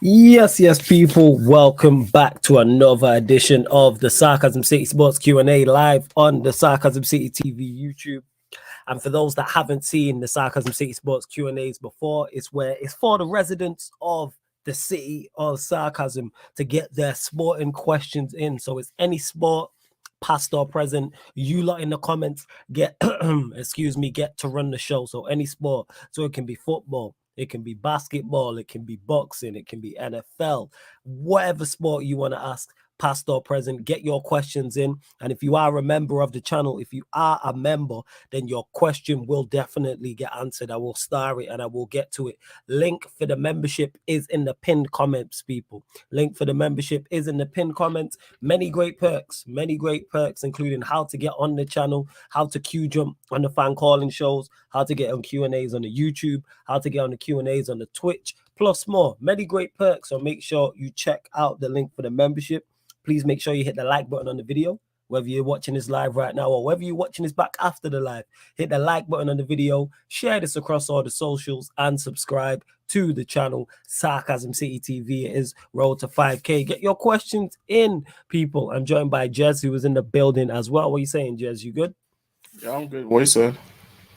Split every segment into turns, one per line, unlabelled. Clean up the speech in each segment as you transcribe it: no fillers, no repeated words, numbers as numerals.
Yes, people. Welcome back to another edition of the Sarcasm City Sports Q&A live on the Sarcasm City TV YouTube. And for those that haven't seen the Sarcasm City Sports Q&As before, it's for the residents of the city of Sarcasm to get their sporting questions in. So it's any sport, past or present. You lot in the comments get get to run the show. So any sport. So it can be football, it can be basketball, it can be boxing, it can be NFL, whatever sport you want to ask, past or present, get your questions in. And if you are a member of the channel, if you are a member, then your question will definitely get answered. I will star it and I will get to it. Link for the membership is in the pinned comments, people. Link for the membership is in the pinned comments. Many great perks, including how to get on the channel, how to queue jump on the fan calling shows, how to get on Q&As on the YouTube, how to get on the Q&As on the Twitch, plus more. Many great perks. So make sure you check out the link for the membership. Please make sure you hit the like button on the video, whether you're watching this live right now or whether you're watching this back after the live. Hit the like button on the video, share this across all the socials, and subscribe to the channel Sarcasm City TV. It is road to 5K. Get your questions in, people. I'm joined by Jez, who was in the building as well. What are you saying, Jez? You good?
Yeah, I'm good. What you said?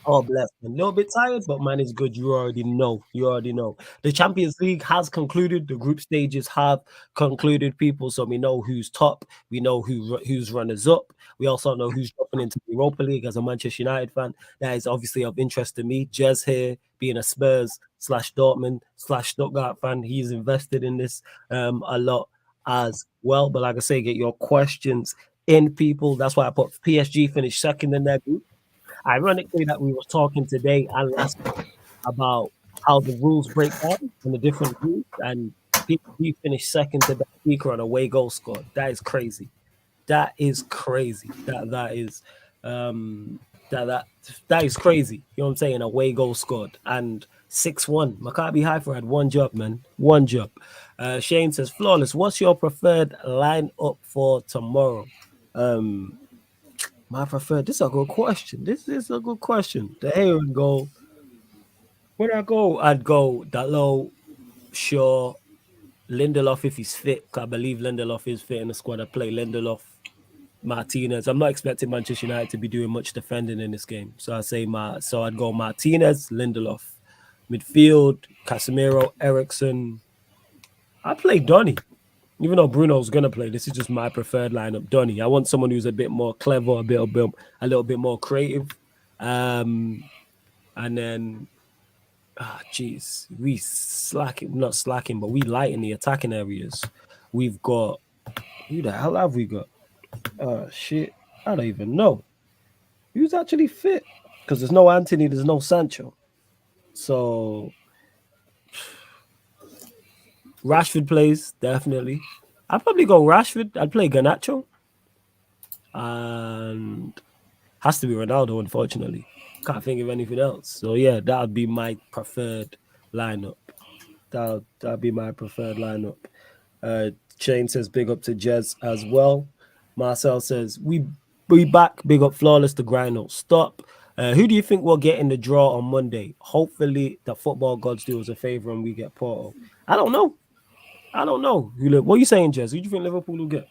Oh, bless. A little bit tired, but man, it's good. You already know. The Champions League has concluded. The group stages have concluded, people. So we know who's top. We know who's runners up. We also know who's dropping into the Europa League. As a Manchester United fan, that is obviously of interest to me. Jez here, being a Spurs / Dortmund / Stuttgart fan, he's invested in this a lot as well. But like I say, get your questions in, people. That's why I put PSG finished second in their group. Ironically, that we were talking today and last week about how the rules break down in the different groups, and we finished second to Benfica on away goal scored. That is crazy. That is crazy. That is that is crazy. You know what I'm saying? Away goal scored and 6-1. Maccabi Haifa had one job, man. One job. Shane says, flawless. What's your preferred lineup for tomorrow? My preferred. This is a good question. This is a good question. The hair and goal. Where I go? I'd go Dalot, Shaw, Lindelof if he's fit. I believe Lindelof is fit in the squad. I play Lindelof, Martinez. I'm not expecting Manchester United to be doing much defending in this game, so I'd go Martinez, Lindelof, midfield, Casemiro, Ericsson. I play Donny. Even though Bruno's gonna play, this is just my preferred lineup. Donny. I want someone who's a bit more clever, a little bit more creative. And then we not slacking, but we light in the attacking areas. We've got who the hell have we got? Shit, I don't even know who's actually fit because there's no Anthony, there's no Sancho. So Rashford plays definitely. I'd probably go Rashford. I'd play Garnacho, and has to be Ronaldo. Unfortunately, can't think of anything else. So yeah, that would be my preferred lineup. That'd be my preferred lineup. Shane says big up to Jez as well. Marcel says we back. Big up flawless. The grind don't stop. Who do you think will get in the draw on Monday? Hopefully, the football gods do us a favor and we get Porto. I don't know. What are you saying, Jez? Who do you think Liverpool will get?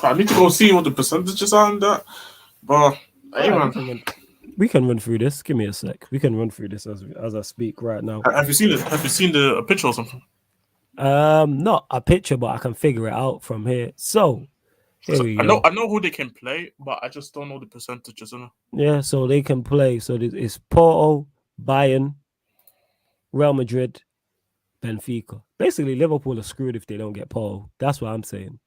I need to go see what the percentages are on that. But hey,
Right,
man,
we can run through this. Give me a sec. We can run through this as I speak right now.
have you seen it? Have you seen the picture or something?
Not a picture, but I can figure it out from here. So here we go.
I know who they can play, but I just don't know the percentages.
Yeah, so they can play. So it's Porto, Bayern, Real Madrid, Benfica. Basically, Liverpool are screwed if they don't get Porto. That's what I'm saying.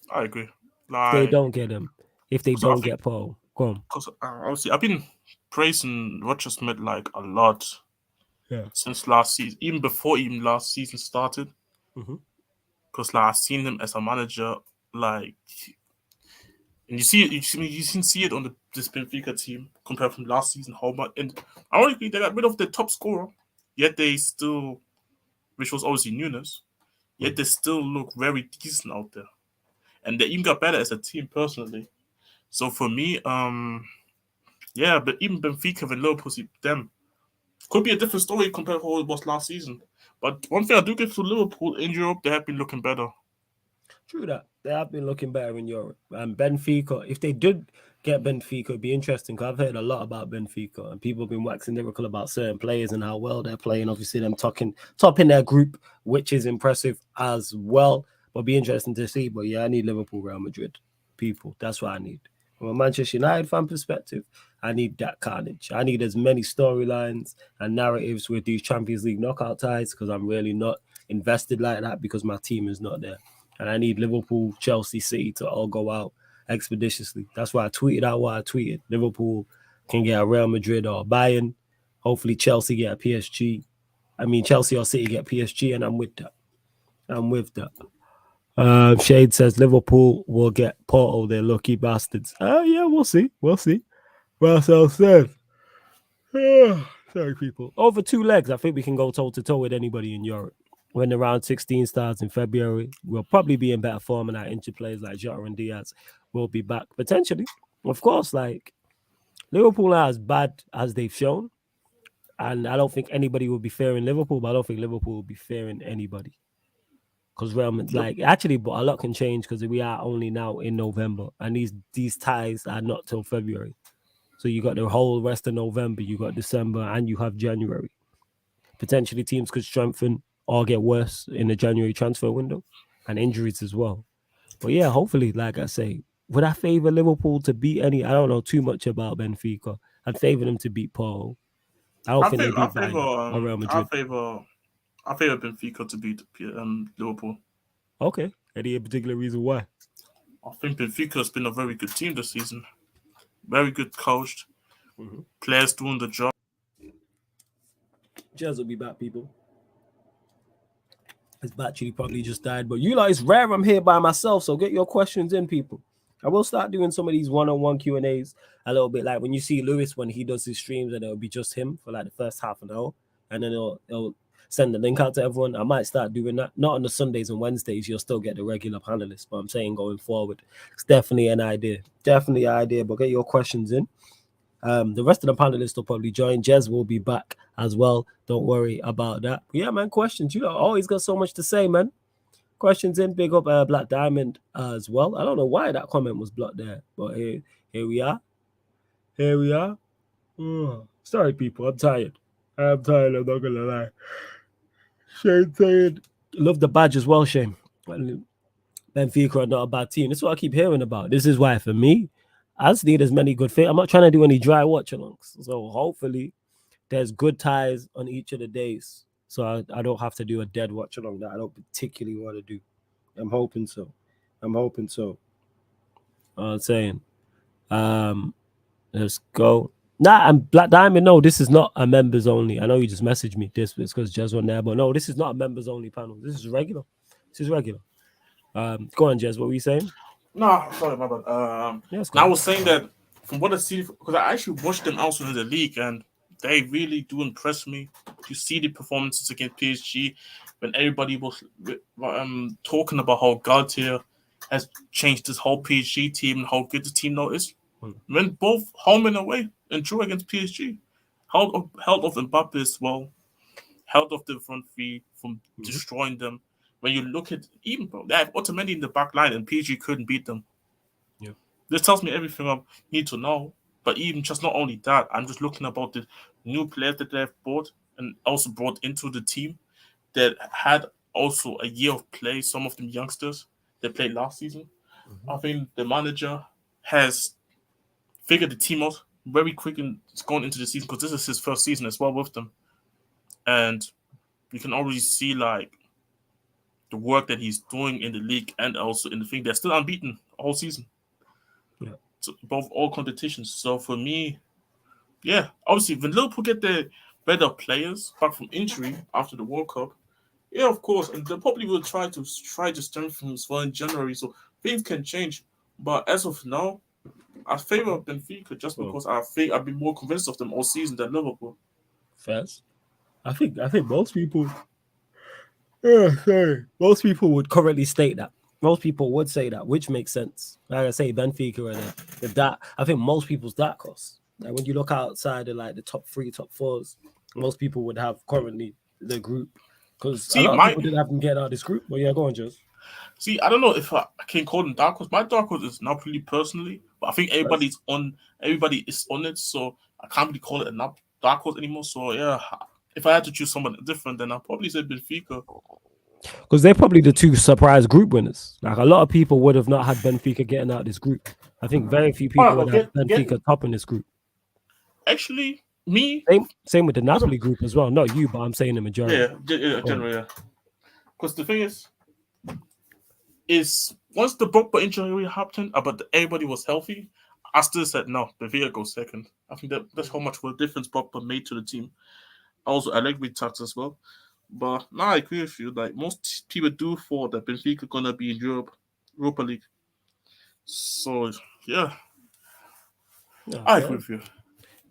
I agree.
If they don't get them, if they don't get Porto, go on.
Because obviously, I've been praising Roger Smith like a lot.
Yeah.
Since last season, even before last season started. Because like I've seen him as a manager, like, and you can see it on this Benfica team compared from last season. How much, and ironically, they got rid of their top scorer, yet they still, which was obviously Nunes, yet they still look very decent out there, and they even got better as a team personally. So for me, yeah, but even Benfica and Liverpool, them could be a different story compared to how it was last season. But one thing I do give to Liverpool in Europe, they have been looking better.
True that. They have been looking better in Europe. And Benfica, if they did get Benfica, it'd be interesting because I've heard a lot about Benfica and people have been waxing lyrical about certain players and how well they're playing. Obviously, them top in their group, which is impressive as well. But be interesting to see. But yeah, I need Liverpool, Real Madrid. People, that's what I need. From a Manchester United fan perspective, I need that carnage. I need as many storylines and narratives with these Champions League knockout ties because I'm really not invested like that because my team is not there. And I need Liverpool, Chelsea, City to all go out expeditiously. That's why I tweeted out what I tweeted. Liverpool can get a Real Madrid or Bayern. Hopefully Chelsea get a PSG. I mean, Chelsea or City get PSG, and I'm with that. I'm with that. Shade says Liverpool will get Porto, they're lucky bastards. Yeah, we'll see. We'll see. Marcel says, sorry, people. Over 2 legs, I think we can go toe-to-toe with anybody in Europe. When the round 16 starts in February, we'll probably be in better form, and our injured players like Jota and Diaz will be back potentially. Of course, like Liverpool are as bad as they've shown, and I don't think anybody will be fearing Liverpool, but I don't think Liverpool will be fearing anybody. Because Real Madrid, like actually, but a lot can change because we are only now in November, and these ties are not till February. So you got the whole rest of November, you got December, and you have January. Potentially, teams could strengthen or get worse in the January transfer window, and injuries as well. But yeah, hopefully, like I say, would I favor Liverpool to beat any? I don't know too much about Benfica. I'd favor them to beat Porto. I don't think they beat Bayern or Real Madrid.
I favor Benfica to beat Liverpool.
Okay. Any particular reason why?
I think Benfica has been a very good team this season. Very good coached. Players doing the job.
Jazz will be back, people. His battery probably just died. But you lot, it's rare I'm here by myself, so get your questions in, people. I will start doing some of these one-on-one Q&As a little bit, like when you see Lewis when he does his streams, and it'll be just him for like the first half an hour, and then it'll send the link out to everyone. I might start doing that. Not on the Sundays and Wednesdays. You'll still get the regular panelists, but I'm saying going forward, it's definitely an idea. Definitely an idea, but get your questions in. The rest of the panelists will probably join. Jez will be back as well. Don't worry about that. But yeah, man, questions. You know, always got so much to say, man. Questions in. Big up Black Diamond as well. I don't know why that comment was blocked there, but here we are. Here we are. Oh, sorry, people. I'm tired. I'm tired. I'm not gonna lie. Shane saying, love the badge as well, Shane. Benfica are not a bad team. That's what I keep hearing about. This is why, for me, I just need as many good things. I'm not trying to do any dry watch-alongs. So hopefully there's good ties on each of the days. So I don't have to do a dead watch-along that I don't particularly want to do. I'm hoping so. I'm saying. Let's go. Nah, and Black Diamond, no, this is not a members only. I know you just messaged me this, it's because Jez on there, but no, this is not a members only panel. This is regular. Go on, Jez, what were you saying?
No, sorry, my bad. I was saying that from what I see, because I actually watched them also in the league, and they really do impress me. You see the performances against PSG when everybody was talking about how Galtier has changed this whole PSG team and how good the team now is. When both home and away and drew against PSG, held off Mbappe as well, held off the front three from destroying them. When you look at even bro, they have Otamendi in the back line and PSG couldn't beat them.
Yeah,
this tells me everything I need to know. But even just not only that, I'm just looking about the new players that they've brought and also brought into the team that had also a year of play. Some of them youngsters that played last season. I think the manager has figured the team out very quick and it's going into the season because this is his first season as well with them. And you can already see like the work that he's doing in the league and also in the thing. They're still unbeaten all season.
Yeah.
So both all competitions. So for me, yeah, obviously when Liverpool get their better players back from injury after the World Cup, yeah, of course, and they probably will try to strengthen as well in January. So things can change. But as of now, I favor Benfica just because I think I've been more convinced of them all season than Liverpool.
First, I think most people. Most people would currently state that. Most people would say that, which makes sense. Like I say, Benfica are that. I think most people's dark horse. Like when you look outside of like the top 3, top 4s, most people would have currently the group Because a lot of people didn't have them get out of this group. But yeah, go on, Joes.
See, I don't know if I can call them dark horse. My dark horse is Napoli personally, but I think everybody is on it, so I can't really call it a dark horse anymore. So yeah, if I had to choose someone different, then I'd probably say Benfica.
Because they're probably the two surprise group winners. Like a lot of people would have not had Benfica getting out of this group. I think very few people would have Benfica top in this group.
Actually, me.
Same with the Napoli group as well. Not you, but I'm saying the majority.
Yeah, generally, yeah. Because the thing is once the Pogba injury happened, but everybody was healthy, I still said no, Benfica goes second. I think that's how much of a difference Pogba made to the team. Also, I like Tax as well. But no, I agree with you. Like most people do thought that Benfica gonna be in Europa League. So yeah, I agree with you.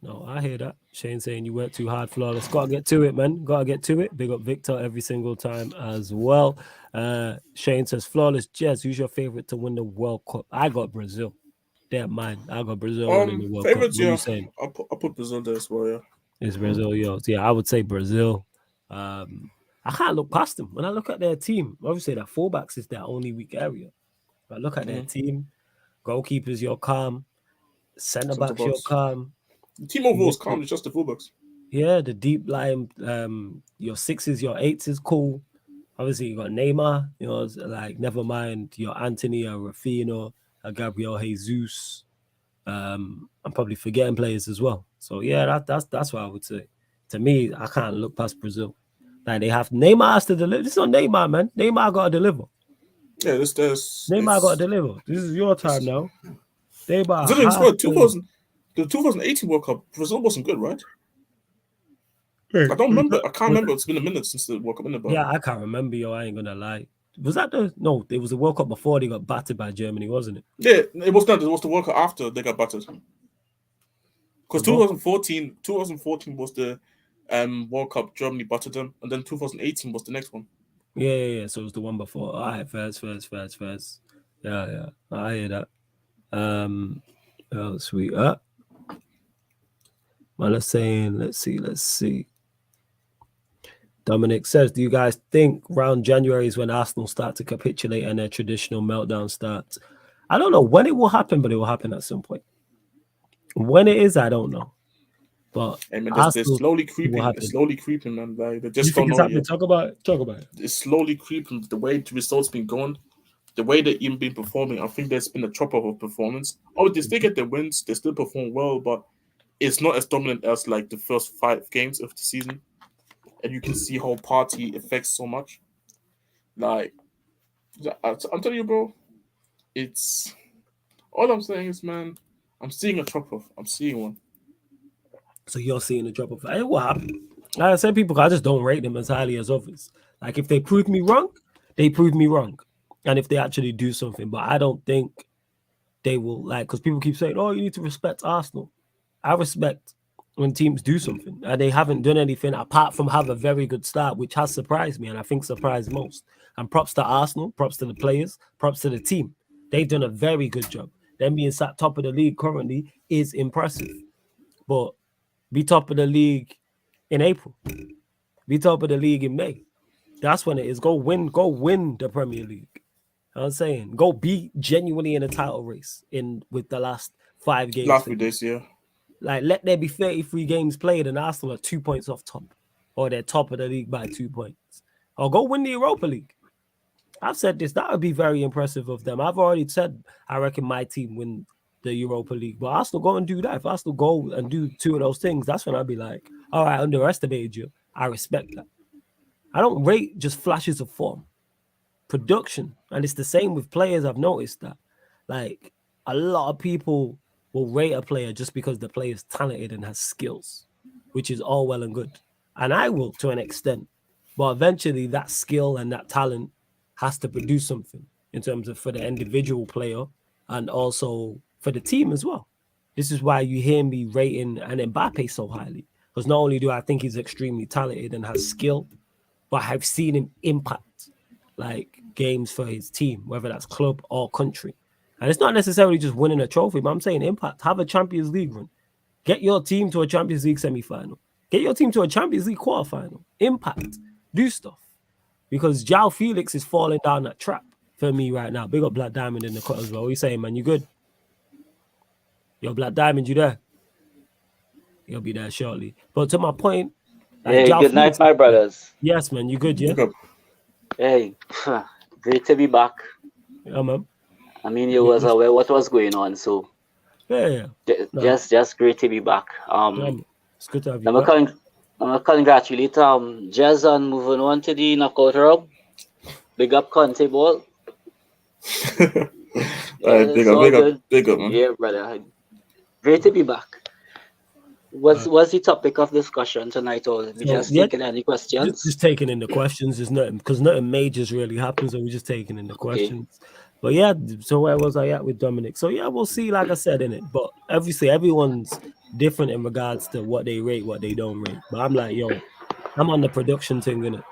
No, I hear that. Shane saying you worked too hard, flawless. Gotta get to it, man. Gotta get to it. Big up Victor every single time as well. Shane says, flawless Jez, who's your favorite to win the World Cup? I got Brazil. Damn mine. I got Brazil winning the World
favorites,
Cup. What
yeah.
you saying?
I'll put Brazil there as well, yeah.
It's Brazil, yo. Yeah, I would say Brazil. I can't look past them. When I look at their team, obviously their fullbacks is their only weak area. But I look at their team, goalkeepers, you're calm. Centre-backs, you're calm.
The team overall is calm, it's just the fullbacks.
Yeah, the deep line, your 6s, your 8s is cool. Obviously, you got Neymar, you know, like never mind your Anthony, or Rafinha, Gabriel Jesus. I'm probably forgetting players as well. So yeah, that's what I would say. To me, I can't look past Brazil. Like they have Neymar has to deliver. This is on Neymar, man. Neymar got to deliver.
Yeah,
Neymar got to deliver. This is your time now. Neymar.
The 2018 World Cup, Brazil wasn't good, right? I don't remember. I can't remember. It's been a minute since the World Cup.
Yeah, I can't remember, yo. I ain't gonna lie. Was that no? It was the World Cup before they got battered by Germany, wasn't it?
Yeah, it was not. It was the World Cup after they got battered. Because 2014 was the World Cup. Germany battered them, and then 2018 was the next one.
Yeah. So it was the one before. All right, first. Yeah. I hear that. Oh, sweet. Man, let's see. Dominic says, do you guys think round January is when Arsenal start to capitulate and their traditional meltdown starts? I don't know when it will happen, but it will happen at some point. When it is, I don't know. But
they're slowly creeping. It's slowly creeping, man. Like, they just don't know yet.
Talk about it.
It's slowly creeping. The way the results been going, the way they've even been performing, I think there's been a drop-off of performance. Oh, they still get their wins. They still perform well, but it's not as dominant as like the first 5 games of the season. And you can see how party affects so much. Like, I'm telling you, bro, it's all I'm saying is, man, I'm seeing a drop-off. I'm seeing one.
So you're seeing a drop-off. Hey, what happened? Like I said, people, I just don't rate them as highly as others. Like, if they prove me wrong, they prove me wrong. And if they actually do something, but I don't think they will, like, because people keep saying, oh, you need to respect Arsenal. I respect when teams do something, and they haven't done anything apart from have a very good start, which has surprised me, and I think surprised most. And props to Arsenal, props to the players, props to the team. They've done a very good job. Them being sat top of the league currently is impressive. But be top of the league in April. Be top of the league in May. That's when it is. Go win the Premier League. You know what I'm saying? Go be genuinely in a title race with the last 5 games.
Last few days, yeah.
Like, let there be 33 games played and Arsenal are 2 points off top. Or they're top of the league by 2 points. Or go win the Europa League. I've said this. That would be very impressive of them. I've already said I reckon my team win the Europa League. But Arsenal go and do that. If Arsenal go and do 2 of those things, that's when I'd be like, all right, I underestimated you. I respect that. I don't rate just flashes of form. Production. And it's the same with players. I've noticed that. Like, a lot of people will rate a player just because the player is talented and has skills, which is all well and good. And I will to an extent. But eventually that skill and that talent has to produce something in terms of for the individual player and also for the team as well. This is why you hear me rating an Mbappe so highly. Because not only do I think he's extremely talented and has skill, but I've seen him impact like games for his team, whether that's club or country. And it's not necessarily just winning a trophy, but I'm saying impact. Have a Champions League run. Get your team to a Champions League semi-final. Get your team to a Champions League quarterfinal. Impact. Do stuff. because João Felix is falling down that trap for me right now. Big up Black Diamond in the cut as well. What you saying, man? You good? Yo, Black Diamond, you there? He'll be there shortly. But to my point,
hey,
João
good night,
Felix,
my brothers.
yes, man, you good, yeah?
Hey, great to be back.
Yeah, man.
I mean, you was aware what was going on, so
Yeah.
just great to be back.
It's good to have you back.
I'm congratulate Jazz on moving on to the knockout round. Big up Conte ball.
Big up, man.
Yeah, brother. Great to be back. What's the topic of discussion tonight? Or we just taking any questions?
Just taking in the questions. There's nothing because nothing majors really happens, so we're just taking in the questions. But yeah, so where was I at with Dominic? So yeah, we'll see. Like I said in it, but obviously everyone's different in regards to what they rate, what they don't rate. But I'm like, yo, I'm on the production thing, innit?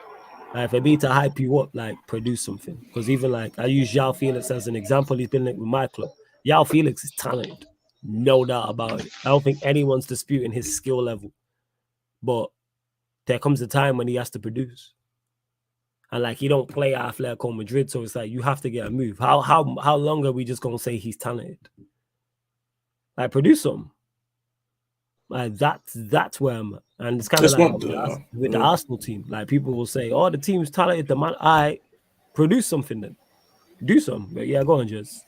Like, if I be to hype you up, like produce something. Because even like I use João Felix as an example. He's been linked with my club. João Felix is talented, no doubt about it. I don't think anyone's disputing his skill level. But there comes a time when he has to produce. And like he don't play at Atletico Madrid, so it's like you have to get a move. How long are we just gonna say he's talented? Like produce him. Like that's where I'm at. And it's kind of like with the Arsenal team. Like people will say, "Oh, the team's talented." The man, I produce something then, do something. But yeah, go on, Jez.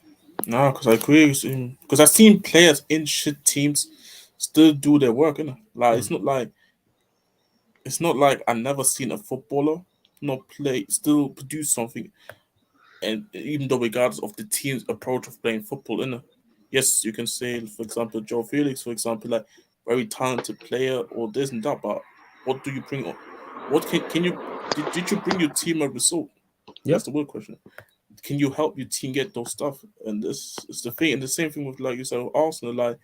No, because I agree with him. Because I've seen players in shit teams still do their work, innit? Like it's not like I've never seen a footballer not play, still produce something, and even though regardless of the team's approach of playing football, innit? Yes, you can say, for example, João Felix, for example, like very talented player or this and that, but what do you bring on? What can you did you bring your team a result?
Yep.
That's the real question. Can you help your team get those stuff? And this is the thing. And the same thing with, like you said, Arsenal. Like,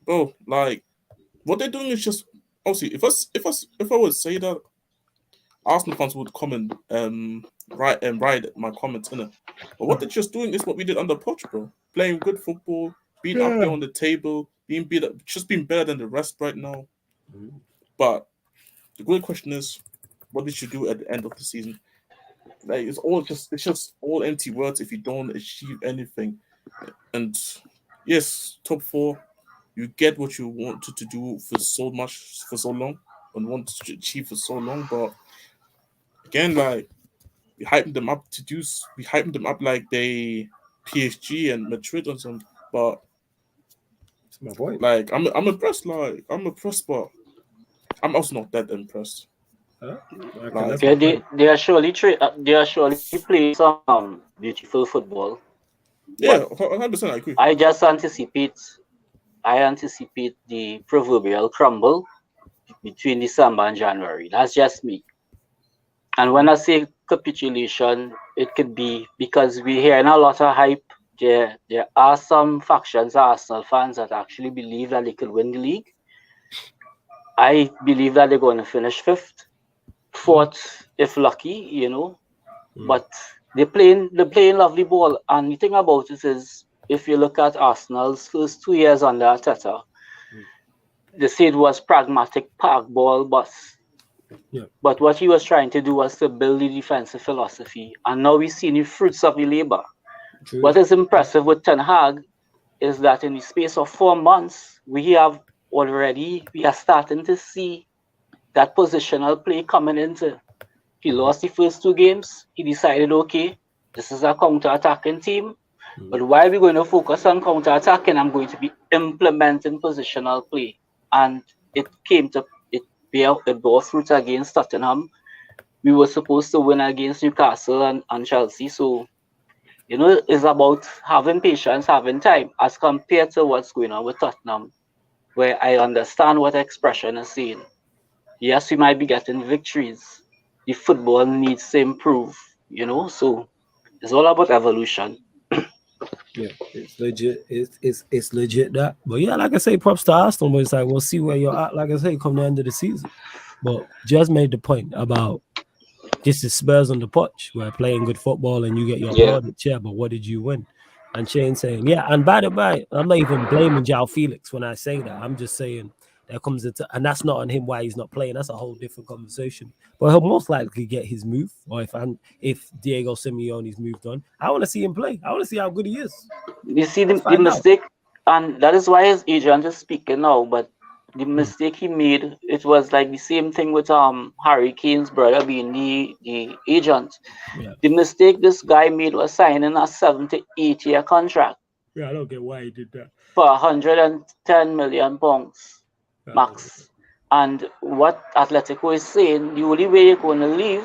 bro, like what they're doing is just obviously. If I would say that, Arsenal fans would comment, write my comments in it. But what they're just doing is what we did under Poch, bro. Playing good football, being up there on the table, being better than the rest right now. But the good question is, what did you do at the end of the season? Like it's just all empty words if you don't achieve anything. And yes, top 4, you get what you wanted to do for so long, and wanted to achieve for so long. But again, like we hyped them up like they PSG and Madrid or something. But
that's my point.
Like I'm impressed. Like I'm impressed, but I'm also not that impressed.
They are surely playing some beautiful football.
Yeah, 100%. I agree.
I anticipate the proverbial crumble between December and January. That's just me. And when I say capitulation, it could be because we're hearing a lot of hype. There are some factions, Arsenal fans, that actually believe that they could win the league. I believe that they're going to finish 5th, 4th, if lucky, But they're playing lovely ball. And the thing about it is, if you look at Arsenal's first 2 years under Arteta, they say it was pragmatic park ball, but what he was trying to do was to build the defensive philosophy. And now we've seen the fruits of the labor. True. What is impressive with Ten Hag is that in the space of 4 months, we are starting to see that positional play coming into. He lost the first 2 games. He decided, okay, this is a counter-attacking team. But while we're going to focus on counter-attacking, I'm going to be implementing positional play. And it bore fruit against Tottenham. We were supposed to win against Newcastle and Chelsea. So, it's about having patience, having time, as compared to what's going on with Tottenham, where I understand what expression is saying. Yes, we might be getting victories. The football needs to improve, so it's all about evolution.
Yeah, it's legit. It's legit that. But yeah, like I say, props to Arsenal, but it's like we'll see where you're at. Like I say, come the end of the season. But just made the point about this is Spurs on the pitch. We're playing good football and you get your applauded chair, but what did you win? And Shane saying, yeah, and by the way, I'm not even blaming João Felix when I say that. I'm just saying there comes and that's not on him why he's not playing. That's a whole different conversation. But he'll most likely get his move, or if Diego Simeone's moved on, I want to see him play. I want to see how good he is.
You see the mistake, and that is why his agent is speaking now. But the mistake he made, it was like the same thing with Harry Kane's brother being the agent.
Yeah.
The mistake this guy made was signing a 7 to 8 year contract.
Yeah, I don't get why he did that.
For £110 million max. And what Atletico is saying, the only way you're going to leave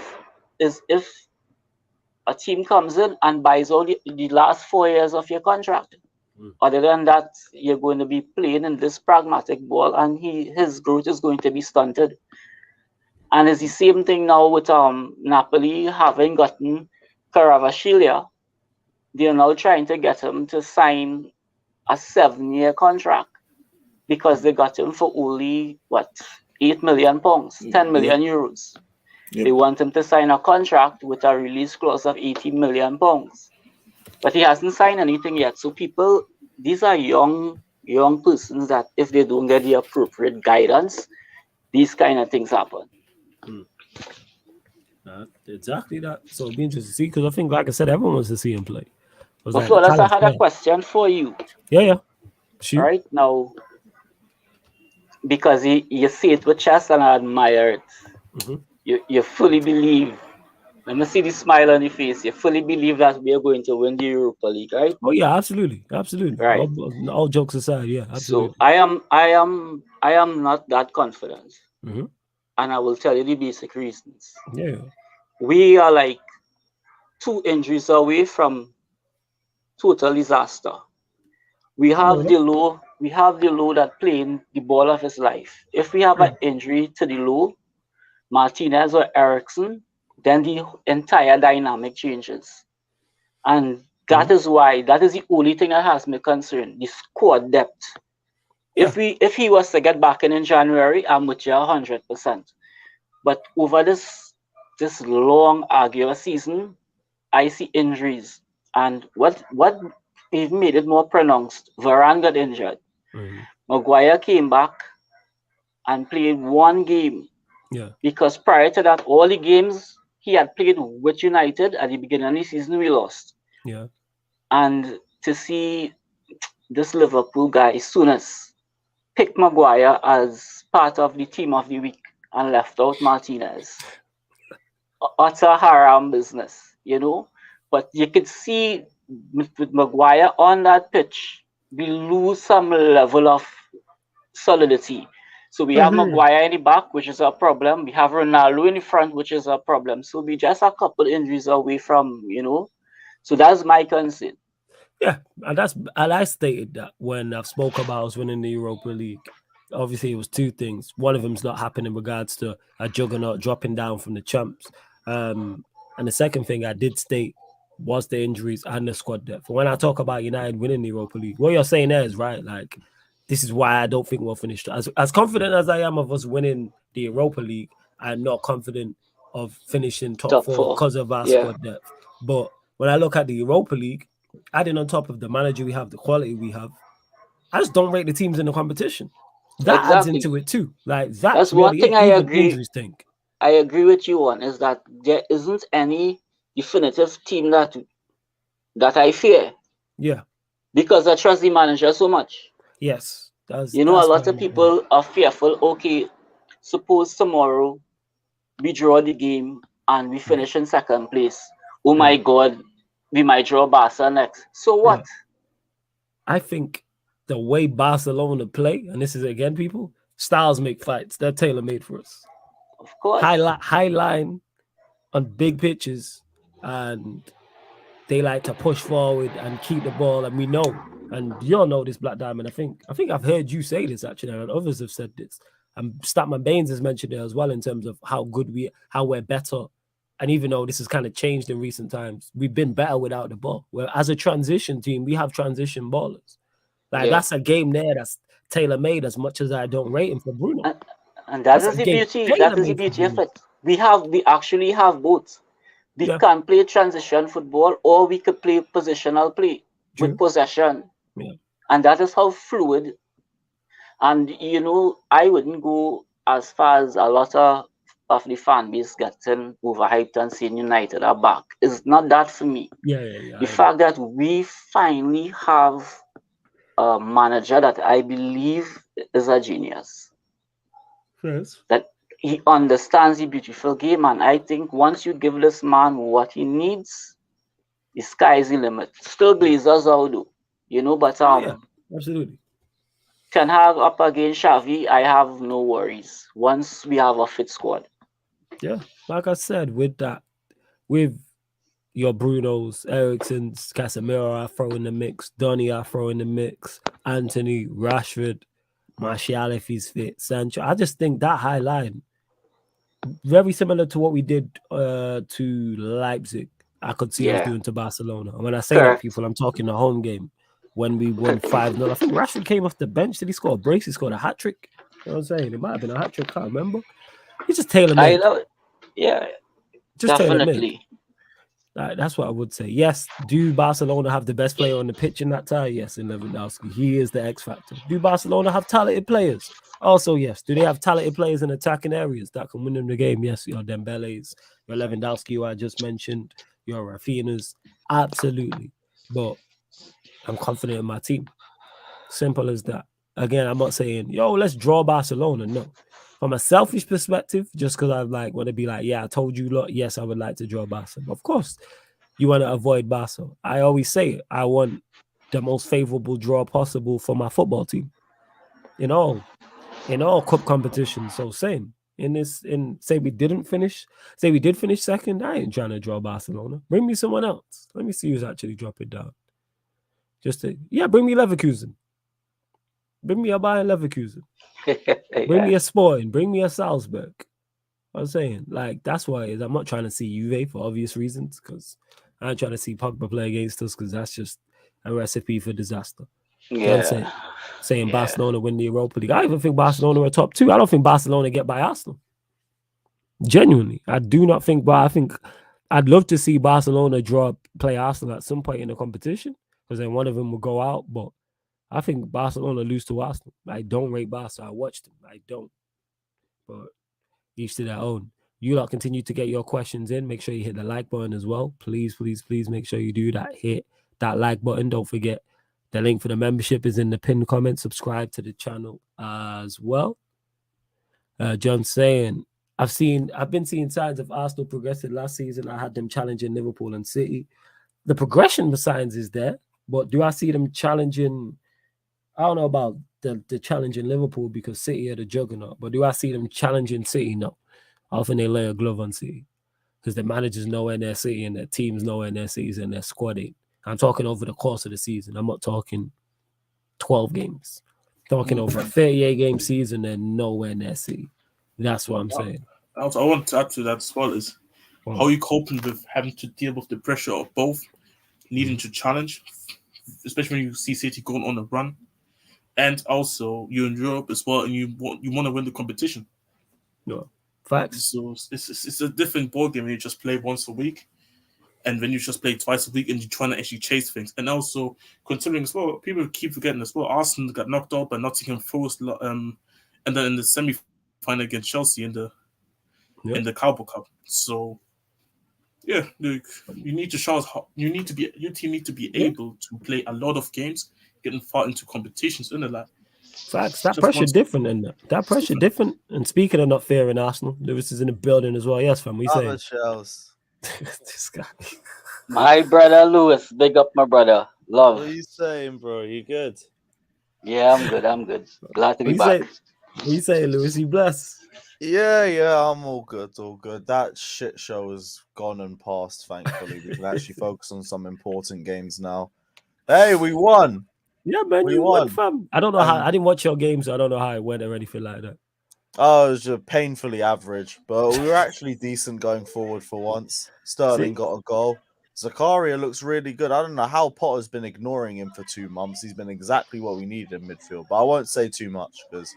is if a team comes in and buys all the last 4 years of your contract. Other than that, you're going to be playing in this pragmatic ball, and his growth is going to be stunted. And it's the same thing now with Napoli having gotten Kvaratskhelia. They're now trying to get him to sign a 7-year contract because they got him for only £8 million, 10 million euros. Yep. They want him to sign a contract with a release clause of £80 million. But he hasn't signed anything yet. So these are young persons that if they don't get the appropriate guidance, these kind of things happen.
Exactly that. So it'll be interesting to see, because I think, like I said, everyone wants to see him play.
I had a question for you.
Yeah. Shoot.
Right now, because you see it with chest and I admire it. Mm-hmm. You fully believe. Let me see the smile on your face. You fully believe that we are going to win the Europa League, right?
Oh yeah, absolutely.
Right.
All jokes aside, yeah, absolutely.
So I am not that confident, and I will tell you the basic reasons.
Yeah,
we are like 2 injuries away from total disaster. We have the low that playing the ball of his life. If we have an injury to the low, Martinez or Ericsson, then the entire dynamic changes. And that is the only thing that has me concerned, the squad depth. If he was to get back in January, I'm with you 100%. But over this long, arduous season, I see injuries. And what even made it more pronounced, Varane got injured. Maguire came back and played 1 game.
Yeah.
Because prior to that, all the games he had played with United at the beginning of the season, we lost.
Yeah.
And to see this Liverpool guy, Souness, pick Maguire as part of the team of the week and left out Martinez. Utter haram business, But you could see with Maguire on that pitch, we lose some level of solidity. So we have Maguire in the back, which is a problem. We have Ronaldo in the front, which is a problem. So we just a couple injuries away from, So that's my concern.
Yeah, and I stated that when I've spoke about us winning the Europa League. Obviously, it was 2 things. One of them's not happening in regards to a juggernaut dropping down from the champs. And the second thing I did state was the injuries and the squad depth. When I talk about United winning the Europa League, what you're saying there is right. Like, this is why I don't think we'll finish. As confident as I am of us winning the Europa League, I'm not confident of finishing top 4 because of our squad depth. But when I look at the Europa League, adding on top of the manager we have, the quality we have, I just don't rate the teams in the competition. That adds into it too. Like that's
one thing I agree.
Think.
I agree with you on is that there isn't any definitive team that I fear.
Yeah.
Because I trust the manager so much.
Yes.
A lot of people are fearful. Okay, suppose tomorrow we draw the game and we finish in 2nd place. Oh my God, we might draw Barca next. So what?
I think the way Barcelona play, and this is again, people, styles make fights. They're tailor-made for us.
Of course.
High line on big pitches, and they like to push forward and keep the ball. And we know, and you all know this, Black Diamond. I think I've heard you say this actually, and others have said this. And Statman Baines has mentioned it as well in terms of how we're better. And even though this has kind of changed in recent times, we've been better without the ball. Well, as a transition team, we have transition ballers. That's a game there that's tailor-made as much as I don't rate him for Bruno.
And that is the beauty. That is the beauty of it. We actually have both. We can play transition football, or we could play positional play with possession.
Yeah.
And that is how fluid And you know, I wouldn't go as far as a lot of the fan base getting overhyped and saying United are back. It's not that for me.
Yeah.
The fact that we finally have a manager that I believe is a genius,
Yes.
that he understands the beautiful game, and I think once you give this man what he needs, the sky is the limit. Still Glazers out though, you know, but
Oh yeah, absolutely.
Ten Hag up against Xavi, I have no worries once we have a fit squad.
Yeah, like I said, with your Brunos, Ericssons, Casemiro, I throw in the mix, Donny, I throw in the mix, Anthony, Rashford, Martial if he's fit, Sancho. I just think that high line, very similar to what we did to Leipzig, I could see us
Yeah,
doing to Barcelona. And when I say that,
correct.
people, I'm talking the home game when we won 5-0. I think Rashford came off the bench. Did he score a brace? He scored a hat trick. You know what I'm saying? It might have been a hat trick. Can't remember. He's just tailor
I
made.
know. Yeah,
Just tailor made.
definitely.
That's what I would say. Yes, do Barcelona have the best player on the pitch in that tie? Yes, in Lewandowski. He is the X factor. Do Barcelona have talented players? Also, yes. Do they have talented players in attacking areas that can win them the game? Yes, your Dembele's, your Lewandowski, who I just mentioned, your Rafinha's. Absolutely. But I'm confident in my team. Simple as that. Again, I'm not saying, yo, let's draw Barcelona. No. From a selfish perspective, just because I like want to be like, yeah, I told you, look, yes, I would like to draw Barcelona. Of course, you want to avoid Barca. I always say it. I want the most favorable draw possible for my football team in all cup competitions. So same say we did finish second. I ain't trying to draw Barcelona. Bring me someone else. Let me see who's actually dropping down. Bring me Leverkusen. Bring me a Bayern Leverkusen. Bring me a Sporting. Bring me a Salzburg. I'm saying, like, that's why it is. I'm not trying to see Juve for obvious reasons, because I ain't trying to see Pogba play against us, because that's just a recipe for disaster.
Yeah,
Saying Barcelona win the Europa League. I even think Barcelona are top 2. I don't think Barcelona get by Arsenal. Genuinely. I do not think, but I think I'd love to see Barcelona play Arsenal at some point in the competition, because then one of them will go out, but I think Barcelona lose to Arsenal. I don't rate Barca. I watched them. I don't. But each to their own. You lot continue to get your questions in. Make sure you hit the like button as well. Please, please, please make sure you do that. Hit that like button. Don't forget the link for the membership is in the pinned comment. Subscribe to the channel as well. John saying, I've been seeing signs of Arsenal progressing. Last season, I had them challenging Liverpool and City. The progression signs is there, but do I see them challenging? I don't know about the challenging Liverpool because City are the juggernaut, but do I see them challenging City? No. Often they lay a glove on City because the managers nowhere near City and their teams nowhere near City and their squad ain't. I'm talking over the course of the season. I'm not talking 12 games. I'm talking over a 38-game season and nowhere near City. That's what I'm saying.
Also, I want to add to that as well is how you coping with having to deal with the pressure of both needing to challenge, especially when you see City going on a run, and also you're in Europe as well, and you want to win the competition.
No. Facts.
So it's a different ball game when you just play once a week, and when you just play twice a week, and you're trying to actually chase things. And also considering as well, people keep forgetting as well. Arsenal got knocked out by Nottingham Forest, and then in the semi-final against Chelsea in the Carabao Cup. So yeah, you need to show us how your team need to be able to play a lot of games, getting far into competitions in the like.
Facts. That pressure different, and that pressure different. And speaking of not fearing Arsenal, Lewis is in the building as well. Yes, fam. What you saying? This guy.
My brother Lewis, big up my brother. Love.
What are you saying, bro? You good?
Yeah, I'm good. I'm good. Glad to be back.
What you saying, Lewis? You blessed?
Yeah, I'm all good, That shit show has gone and passed, thankfully. We can actually focus on some important games now. Hey, we won!
Yeah, man, you won, fam. I don't know how, I didn't watch your game, so I don't know how it went or anything like that.
Oh, it was just painfully average, but we were actually decent going forward for once. Sterling got a goal. Zakaria looks really good. I don't know how Potter's been ignoring him for 2 months. He's been exactly what we needed in midfield, but I won't say too much because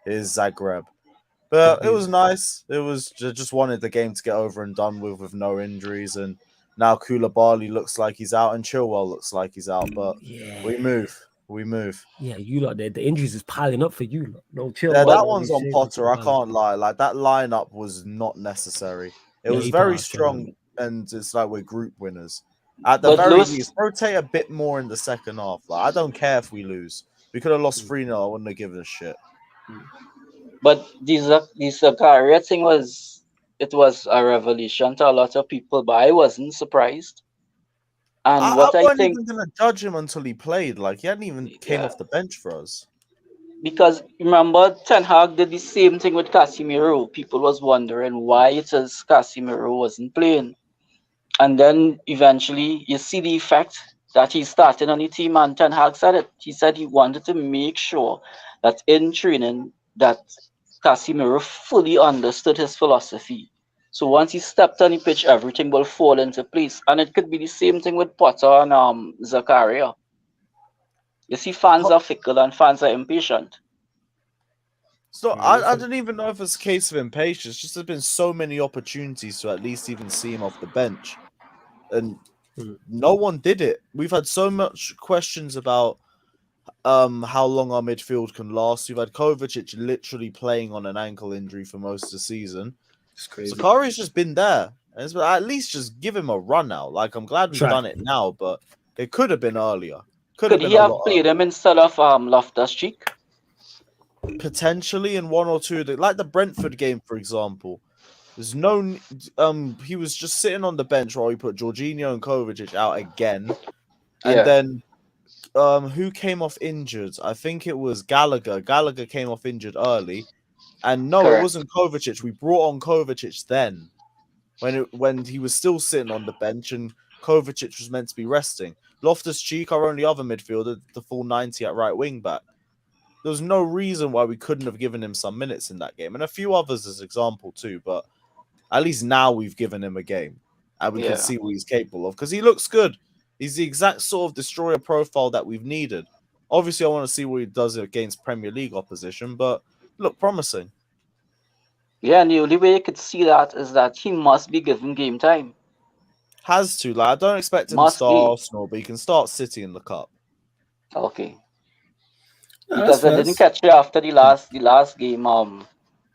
it's Zagreb. But it was nice. It was just wanted the game to get over and done with no injuries. And now Koulibaly looks like he's out and Chilwell looks like he's out. But we move. We move.
Yeah, you lot, the injuries is piling up for you lot. No chill.
Yeah,
man.
that
No
one's on
shame
Potter. I
to
can't lie. Like that lineup was not necessary. It
Yeah,
was
he
very
passed,
strong, and it's like we're group winners. At the
But
very
Lewis,
least, rotate a bit more in the second half. Like I don't care if we lose. We could have lost 3-0. I wouldn't have given a shit.
but the Zakaria thing was a revelation to a lot of people, but I wasn't surprised. And
I
what I
wasn't
think,
even gonna judge him until he played. Like he hadn't even came
yeah,
off the bench for us.
because remember Ten Hag did the same thing with Casemiro. People was wondering why it is Casemiro wasn't playing. And then eventually you see the effect that he started on the team, and Ten Hag said it. He said he wanted to make sure that in training that Casemiro fully understood his philosophy. So once he stepped on the pitch, everything will fall into place. And it could be the same thing with Potter and Zakaria. You see, fans are fickle and fans are impatient.
So I don't even know if it's a case of impatience. Just there's been so many opportunities to at least even see him off the bench, and no one did it. We've had so much questions about how long our midfield can last. We've had Kovacic literally playing on an ankle injury for most of the season.
It's crazy.
Sakari's just been there. And at least just give him a run now. Like I'm glad we've done it now, but it could have been earlier.
Could he have played him instead of Loftus-Cheek?
Potentially in one or two, like the Brentford game, for example. There's no he was just sitting on the bench while we put Jorginho and Kovacic out again. And then who came off injured? I think it was Gallagher. Gallagher came off injured early. And no, It wasn't Kovacic. We brought on Kovacic then when he was still sitting on the bench and Kovacic was meant to be resting. Loftus-Cheek, our only other midfielder, the full 90 at right wing back. There was no reason why we couldn't have given him some minutes in that game. And a few others as example too, but at least now we've given him a game and we can see what he's capable of because he looks good. He's the exact sort of destroyer profile that we've needed. Obviously, I want to see what he does against Premier League opposition, but look promising.
Yeah, and the only way you could see that is that he must be given game time.
Has to. Like, I don't expect him to start Arsenal, but he can start City in the cup.
Okay. Because I didn't catch you after the last game.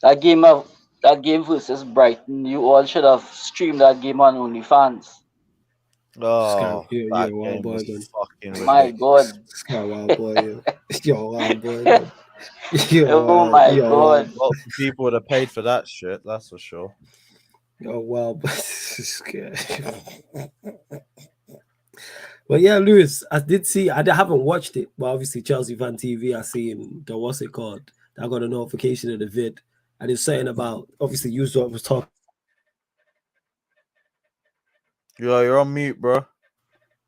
That game versus Brighton, you all should have streamed that game on OnlyFans.
Oh,
you're a wild boy, then.
My God.
You're a wild boy. You're a wild boy.
Oh my God.
Lots of people would have paid for that shit, that's for sure.
Oh wow, but well, yeah, Lewis, I did see. I haven't watched it, but obviously Chelsea Fan TV. I seen the what's it called? I got a notification of the vid, and it's saying about obviously you was talking.
You're on mute, bro.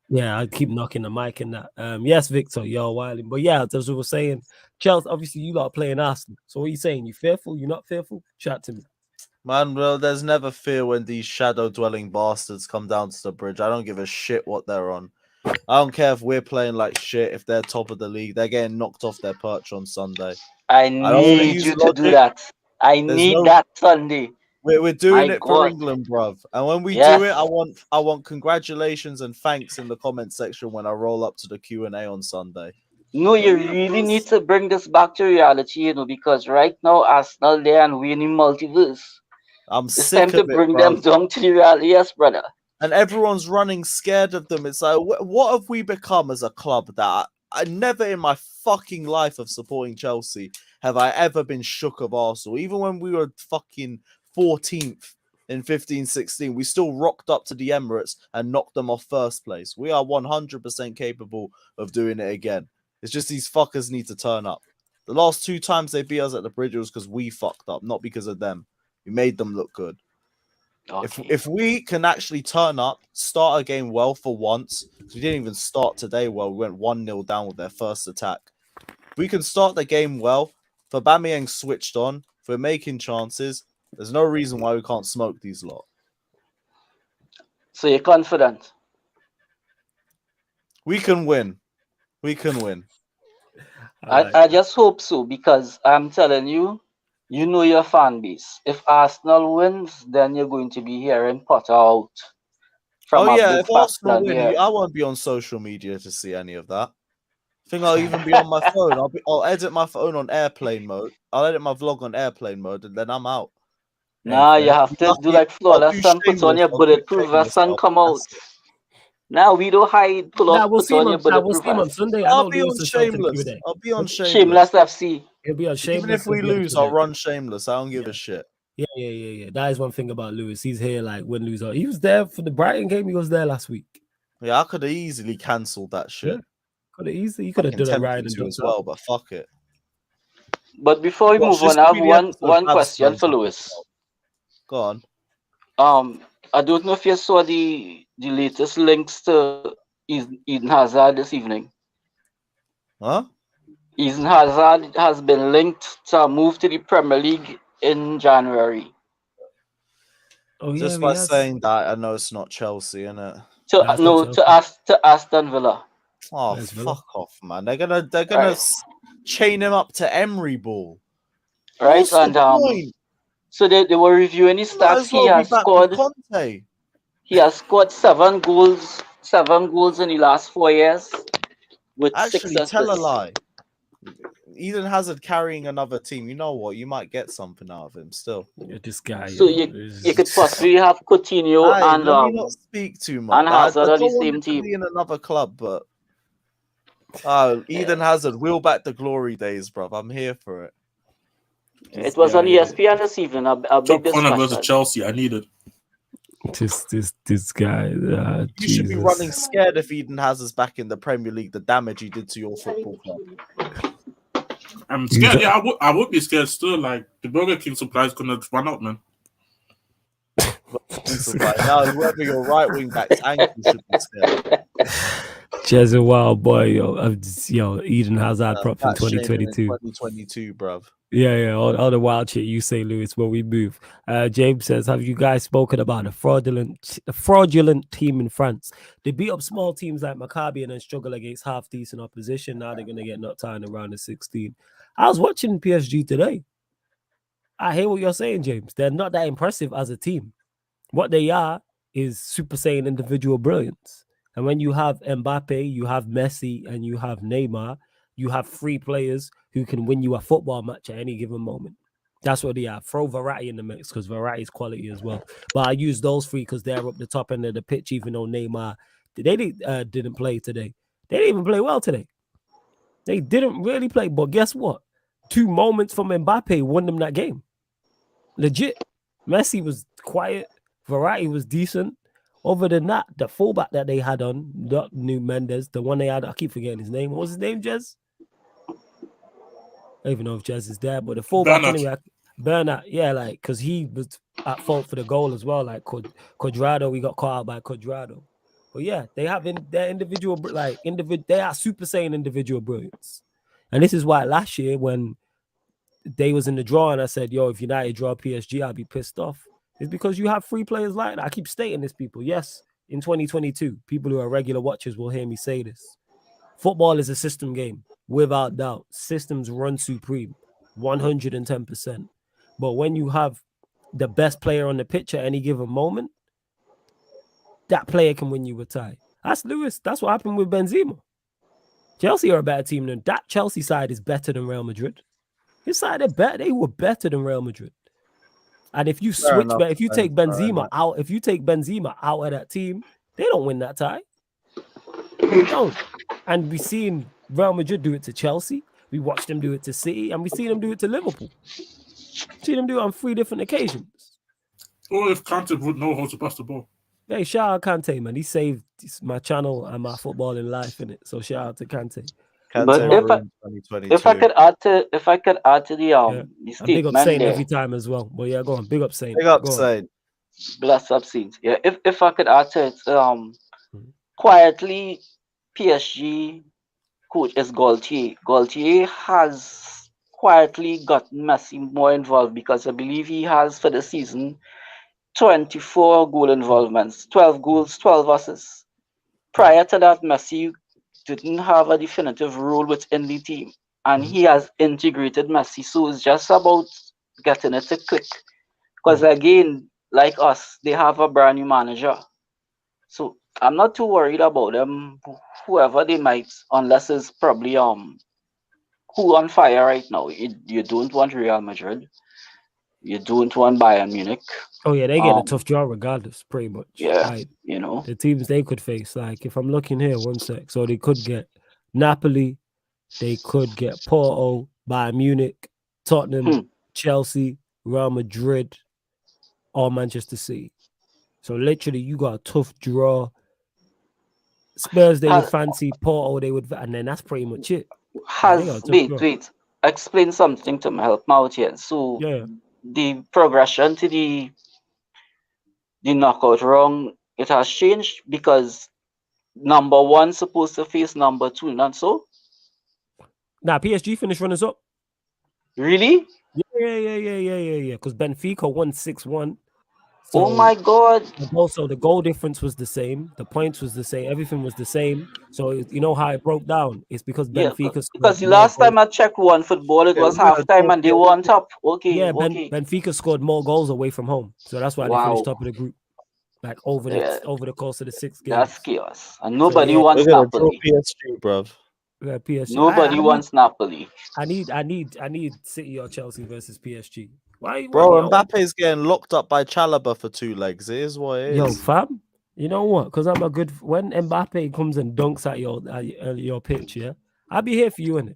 Yeah, I keep knocking the mic and that. Yes, Victor, you're wilding, but yeah, as we were saying, Chelsea. Obviously, you lot are playing Arsenal. So what are you saying? You fearful? You're not fearful? Chat to me.
Man, well, there's never fear when these shadow-dwelling bastards come down to the bridge. I don't give a shit what they're on. I don't care if we're playing like shit, if they're top of the league. They're getting knocked off their perch on Sunday.
I need you to do that. I need that Sunday.
We're doing it for England, bruv. And when we do it, I want congratulations and thanks in the comment section when I roll up to the Q&A on Sunday.
No, you really need to bring this back to reality, because right now Arsenal there and we in the multiverse.
It's time
to bring them down to the reality, yes, brother.
And everyone's running scared of them. It's like, what have we become as a club that I never in my fucking life of supporting Chelsea have I ever been shook of Arsenal. Even when we were fucking 14th in 15-16, we still rocked up to the Emirates and knocked them off first place. We are 100% capable of doing it again. It's just these fuckers need to turn up. The last 2 times they beat us at the bridge, it was because we fucked up, not because of them. We made them look good. Okay. If we can actually turn up, start a game well for once, we didn't even start today well. We went 1-0 down with their first attack. If we can start the game well, if Aubameyang switched on, if we're making chances, there's no reason why we can't smoke these lot.
So you're confident?
We can win. We can win.
I just hope so, because I'm telling you, you know your fan base. If Arsenal wins, then you're going to be hearing Potter out.
If Arsenal win, I won't be on social media to see any of that. think I'll even be on my phone. I'll edit my phone on airplane mode. I'll edit my vlog on airplane mode, and then I'm out.
Nah, you have to do like flawless and put on your bulletproof vest and come out. Now we don't hide. Pull up,
we'll
put
see
on
him
your
on, we'll
bulletproof
see him on
vest.
Sunday. I
I'll
know
be on
Lewis has something to do
Shameless.
with it.
I'll be on Shameless.
Shameless FC.
He'll be on Shameless.
Even if we lose, I'll run Shameless. I don't give a shit.
Yeah. That is one thing about Lewis. He's here like win, lose. He was there for the Brighton game. He was there last week.
Yeah, I could have easily cancelled that shit.
Could have easily. You could have done a ride and
as well, but fuck it.
But before we move on, I have one question for Lewis.
Go on.
I don't know if you saw the latest links to Eden Hazard this evening.
Huh?
Eden Hazard has been linked to a move to the Premier League in January.
Oh yeah,
just by saying that, I know it's not Chelsea, innit?
To Aston Villa.
Oh, fuck off, man! They're gonna chain him up to Emery ball,
right? And so they were reviewing his stats. He has scored 7 goals in the last 4 years. With
actually, tell a lie. Eden Hazard carrying another team. You know what? You might get something out of him still.
This guy.
So you could possibly have Coutinho and
let me not speak too much.
And Hazard on the same team.
Be in another club, but Eden Hazard, wheel back the glory days, bruv. I'm here for it.
It was on ESPN this evening. A big discussion.
Versus Chelsea. I need it.
This guy.
You should be running scared if Eden Hazard's back in the Premier League. The damage he did to your football club.
I'm scared. Yeah, I would be scared still. Like the Burger King supply is gonna run out, man.
Now, whoever your right wing back's ankle should be scared.
Jez a wild boy, Eden Hazard prop from 2022.
2022, bruv.
Yeah, all the wild shit you say, Lewis, when we move. James says, have you guys spoken about a fraudulent team in France? They beat up small teams like Maccabi and then struggle against half-decent opposition. Now they're going to get knocked out in around the 16. I was watching PSG today. I hear what you're saying, James. They're not that impressive as a team. What they are is Super Saiyan individual brilliance. And when you have Mbappe, you have Messi, and you have Neymar, you have 3 players who can win you a football match at any given moment. That's what they are. Throw Verratti in the mix because Verratti is quality as well. But I use those 3 because they're up the top end of the pitch, even though Neymar, they didn't play today. They didn't even play well today. They didn't really play. But guess what? 2 moments from Mbappe won them that game. Legit. Messi was quiet. Verratti was decent. Other than that, the fullback that they had on, not New Mendes, the one they had, I keep forgetting his name. What was his name, Jez? I don't even know if Jez is there, but the fullback anyway, Bernard, yeah, like, because he was at fault for the goal as well. Like Cuadrado, we got caught out by Cuadrado. But yeah, they have their individual, they are Super Saiyan individual brilliance. And this is why last year when they was in the draw and I said, yo, if United draw PSG, I'll be pissed off. It's because you have 3 players like that. I keep stating this, people. Yes, in 2022, people who are regular watchers will hear me say this. Football is a system game, without doubt. Systems run supreme, 110%. But when you have the best player on the pitch at any given moment, that player can win you a tie. That's Lewis. That's what happened with Benzema. Chelsea are a better team than that. Chelsea side is better than Real Madrid. His side, they were better than Real Madrid. And if you switch, if you take Benzema out, of that team, they don't win that tie. They don't. And we've seen Real Madrid do it to Chelsea. We watched them do it to City, and we see them do it to Liverpool. See them do it on 3 different occasions.
Or if Kante would know how to pass the ball.
Hey, shout out Kante, man. He saved my channel and my football in life, innit? So shout out to Kante.
But if I could add to the statement,
big up Saint every time as well. But yeah, go on, big up Saint.
Big up Saint.
Bless up Saint. Yeah, if I could add to it, quietly, PSG coach is Gaultier. Gaultier has quietly gotten Messi more involved because I believe he has for the season 24 goal involvements, 12 goals, 12 assists. Prior to that, Messi didn't have a definitive role within the team, and he has integrated Messi. So it's just about getting it to click. Because again, like us, they have a brand new manager. So I'm not too worried about them. Whoever they might, unless it's probably who on fire right now. You don't want Real Madrid. You don't want Bayern Munich.
Oh yeah, they get a tough draw regardless, pretty much.
Yeah,
Like
you know.
the teams they could face. Like if I'm looking here, one sec. So they could get Napoli, they could get Porto, Bayern Munich, Tottenham, Chelsea, Real Madrid, or Manchester City. So literally, you got a tough draw. Spurs they would fancy, Porto they would, and then that's pretty much it.
Wait. Explain something to me. Help me out here. So the progression to the knockout round, it has changed because number one supposed to face number two, not so?
Nah, PSG finished runners up.
Really?
Yeah. Because Benfica won 6-1.
So, oh my God!
Also, the goal difference was the same. The points was the same. Everything was the same. So you know how it broke down? It's because Benfica.
Because the last time I checked one football, it was halftime and they won top. Okay.
Yeah, Benfica scored more goals away from home, so that's why they finished top of the group. Like over the course of the 6 games.
That's chaos, and nobody wants Napoli.
PSG, bruv.
Yeah, PSG.
Nobody wants Napoli.
I need City or Chelsea versus PSG. Why,
bro? Mbappe's getting locked up by Chalobah for 2 legs. It is what it is.
Yo, fam. You know what? Because I'm a good. When Mbappe comes and dunks at your pitch, yeah, I'll be here for you, innit?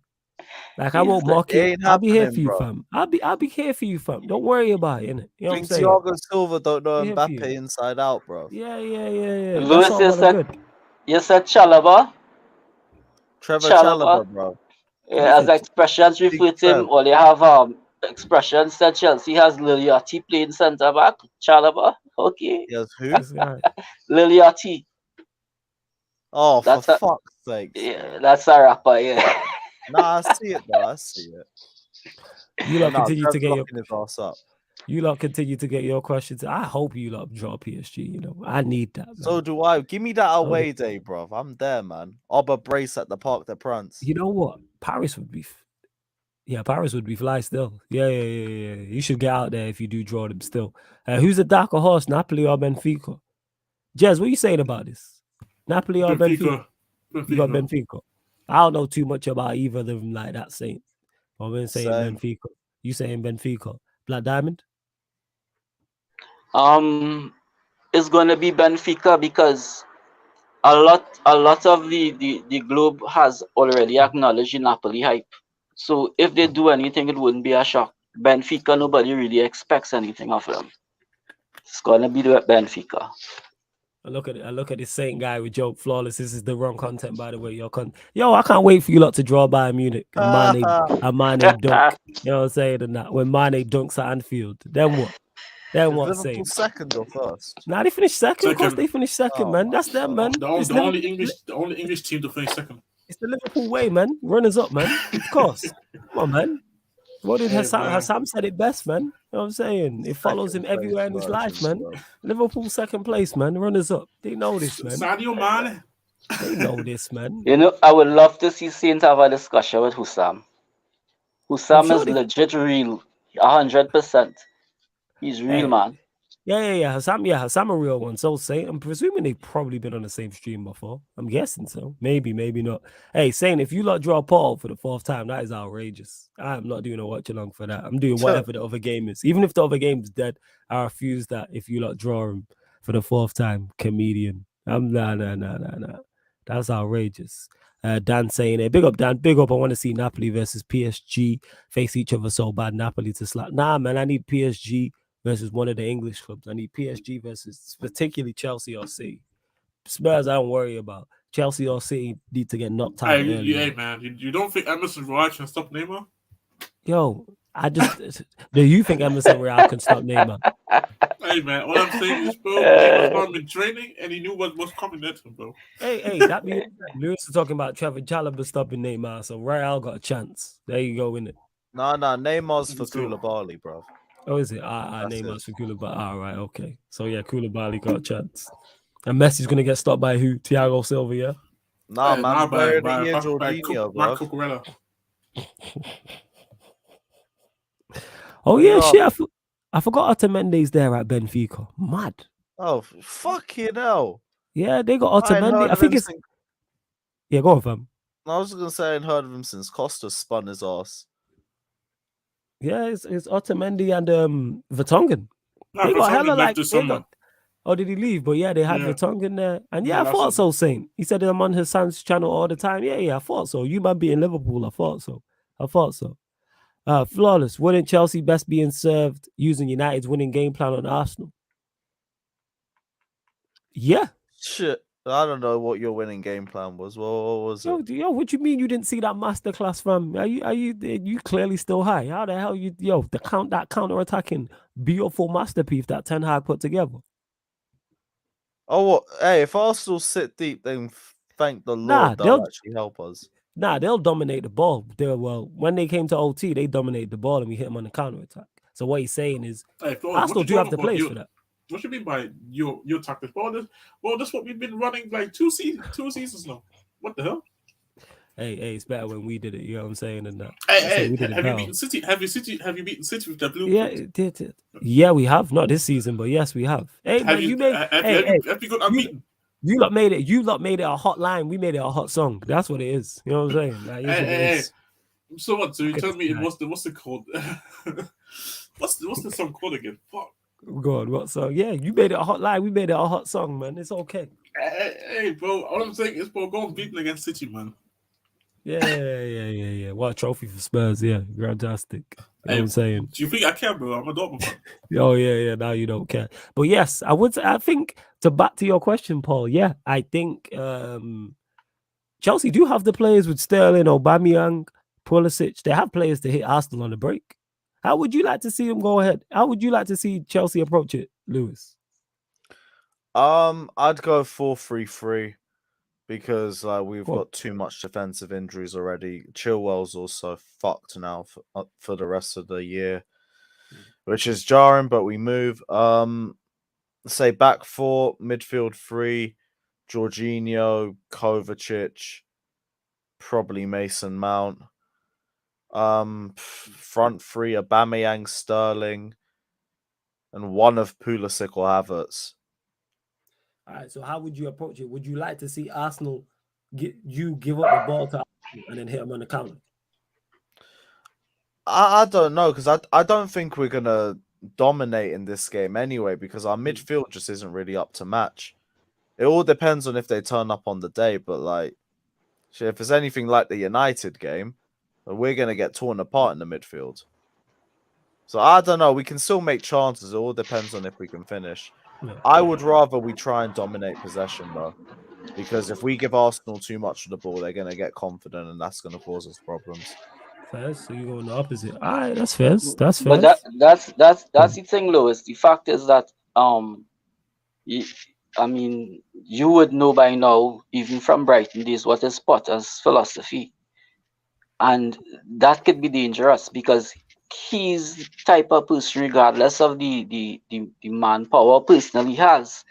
Like I won't mock it. I'll be here for you, fam. I'll be here for you, fam. Don't worry about it, innit? You know what I'm saying?
Thiago Silva don't know Mbappe inside out, bro.
Yeah.
Lewis, you said Chalobah.
Trevor Chalobah, bro.
Yeah, as expressions refer to him, or they have expressions that Chelsea has Liliotti playing centre back. Chalobah, okay.
Yes, who?
Liliotti.
Oh, that's for fuck's sake.
Yeah, that's a rapper, yeah.
Nah, I see it though. I see it.
You lot continue to get your
ass up.
You lot continue to get your questions. I hope you lot draw PSG. You know, I need that. Man.
So do I. Give me that away day, bro. I'm there, man. Oba brace at the Parc des Princes.
You know what? Paris would be. Yeah, Paris would be fly still. Yeah. You should get out there if you do draw them still. Who's the darker horse, Napoli or Benfica? Jez, what are you saying about this? Napoli or Benfica? You got Benfica. I don't know too much about either of them like that, Saint. I'm going to say Benfica. You saying Benfica. Black Diamond?
It's going to be Benfica because a lot of the globe has already acknowledged the Napoli hype. So if they do anything, it wouldn't be a shock. Benfica, nobody really expects anything of them. It's going to be the Benfica.
I look at this Saint guy with joke flawless. This is the wrong content, by the way. Yo, I can't wait for you lot to draw Bayern Munich and Mane dunk. You know what I'm saying? And that when Mane dunks at Anfield, then what? Then what?
Liverpool second or first?
Nah, they finished second. Of course, they finished second, man. That's them, man.
The only English team to finish second.
It's the Liverpool way, man. Runners up, man. Of course. Come on, man. What did Hassam said it best, man? You know what I'm saying? It follows him everywhere in his life, man. Liverpool second place, man. Runners up. They know this, man.
Sadio Mane.
They know this, man.
You know, I would love to see Saint have a discussion with Hussam. Hussam is legit real, 100%. He's real, man.
Yeah. Hassam a real one. So Saint, I'm presuming they've probably been on the same stream before. I'm guessing so. Maybe not. Hey, Saint, if you lot draw Paul for the 4th time, that is outrageous. I'm not doing a watch along for that. I'm doing whatever the other game is. Even if the other game is dead, I refuse that if you lot draw him for the 4th time. Comedian. Nah. That's outrageous. Dan saying it. Big up, Dan. Big up. I want to see Napoli versus PSG face each other so bad. Napoli to slap. Nah, man, I need PSG versus one of the English clubs. I need PSG versus particularly Chelsea or City. Spurs, I don't worry about. Chelsea or City need to get knocked out.
Hey, man, you don't think Emerson Royal can stop Neymar?
Yo, do you think Emerson Royal can stop Neymar?
Hey, man, all I'm saying is, bro, Neymar's been training and he knew what was coming at him, bro.
Hey, that means Lewis is talking about Trevor Chalobah stopping Neymar, so Royal got a chance. There you go, innit?
No, Neymar's for Koulibaly, bro.
Oh, is it? Neymar's for Koulibaly. All right, okay. So, yeah, Koulibaly got a chance. And Messi's going to get stopped by who? Thiago Silva, yeah?
Nah, man, by Jorginho, bro.
Oh, yeah, shit. I forgot Otamendi's there at Benfica. Mad.
Oh, fucking hell.
Yeah, they got
I ain't
Otamendi.
heard
I
of
think
him
it's
since,
yeah. Go on, fam.
I was gonna say I ain't heard of him since Costa spun his ass.
Yeah, it's Otamendi and Vertonghen.
Nah,
They got hella
Vertonghen left
like
this
they
summer.
got. Oh, did he leave? But yeah, they had
Yeah.
Vertonghen there, and
Yeah,
yeah, I
last
thought
season.
so. Saint, he said I'm on his son's channel all the time. Yeah, I thought so. You might be in Liverpool. I thought so. Flawless. Wouldn't Chelsea best being served using United's winning game plan on Arsenal? Yeah.
Shit, I don't know what your winning game plan was. What was it?
Yo, what you mean you didn't see that masterclass, fam? Are you clearly still high? How the hell that counter attacking beautiful masterpiece that Ten Hag put together?
Oh, what? Hey, if Arsenal sit deep, then thank the
Nah,
Lord they'll actually help us.
Nah, they'll dominate the ball. When they came to OT, they dominated the ball and we hit them on the counter attack. So what he's saying is, Arsenal do have the players for that.
What you mean by your tactics? Well, that's what we've been running like two seasons now. What the hell?
Hey, it's better when we did it. You know what I'm saying? And that.
Hey, have you beaten City? Have you beaten City with the blue?
Yeah, it did. Yeah, we have. Not this season, but yes, we have. Hey, man, you made.
Have you got unbeaten?
You lot made it. You lot made it a hot line. We made it a hot song. That's what it is. You know what I'm saying? Like,
hey. So what? So you tell me what's it called? what's the song called again? Fuck.
God, what song? Yeah, you made it a hot line. We made it a hot song, man. It's okay.
Hey, bro. All I'm saying is, bro, go on beating against City, man.
Yeah. What a trophy for Spurs. Yeah, fantastic. You know what I'm saying?
Do you think I care, bro? I'm a Dortmund fan.
Oh, yeah. Now you don't care. But yes, I think to back to your question, Paul, yeah, I think Chelsea do have the players with Sterling, Aubameyang, Pulisic. They have players to hit Arsenal on the break. How would you like to see them go ahead? How would you like to see Chelsea approach it, Lewis?
I'd go 4-3-3 because we've got too much defensive injuries already. Chilwell's also fucked now for the rest of the year, which is jarring, but we move. Say back four, midfield three, Jorginho, Kovacic, probably Mason Mount. Front three, Aubameyang, Sterling, and one of Pulisic or Havertz.
All right, so how would you approach it? Would you like to see Arsenal give up the ball to Arsenal and then hit them on the counter?
I don't know, because I don't think we're going to dominate in this game anyway, because our midfield just isn't really up to match. It all depends on if they turn up on the day, but like, if it's anything like the United game, we're going to get torn apart in the midfield. So I don't know. We can still make chances. It all depends on if we can finish. I would rather we try and dominate possession, though, because if we give Arsenal too much of the ball, they're going to get confident, and that's going to cause us problems.
Fair, so you're going the opposite. All right, that's fair. That's fair.
But that's the thing, Lewis. The fact is that you would know by now, even from Brighton days, what is Potter's philosophy, and that could be dangerous because he's type of person, regardless of the manpower personally has,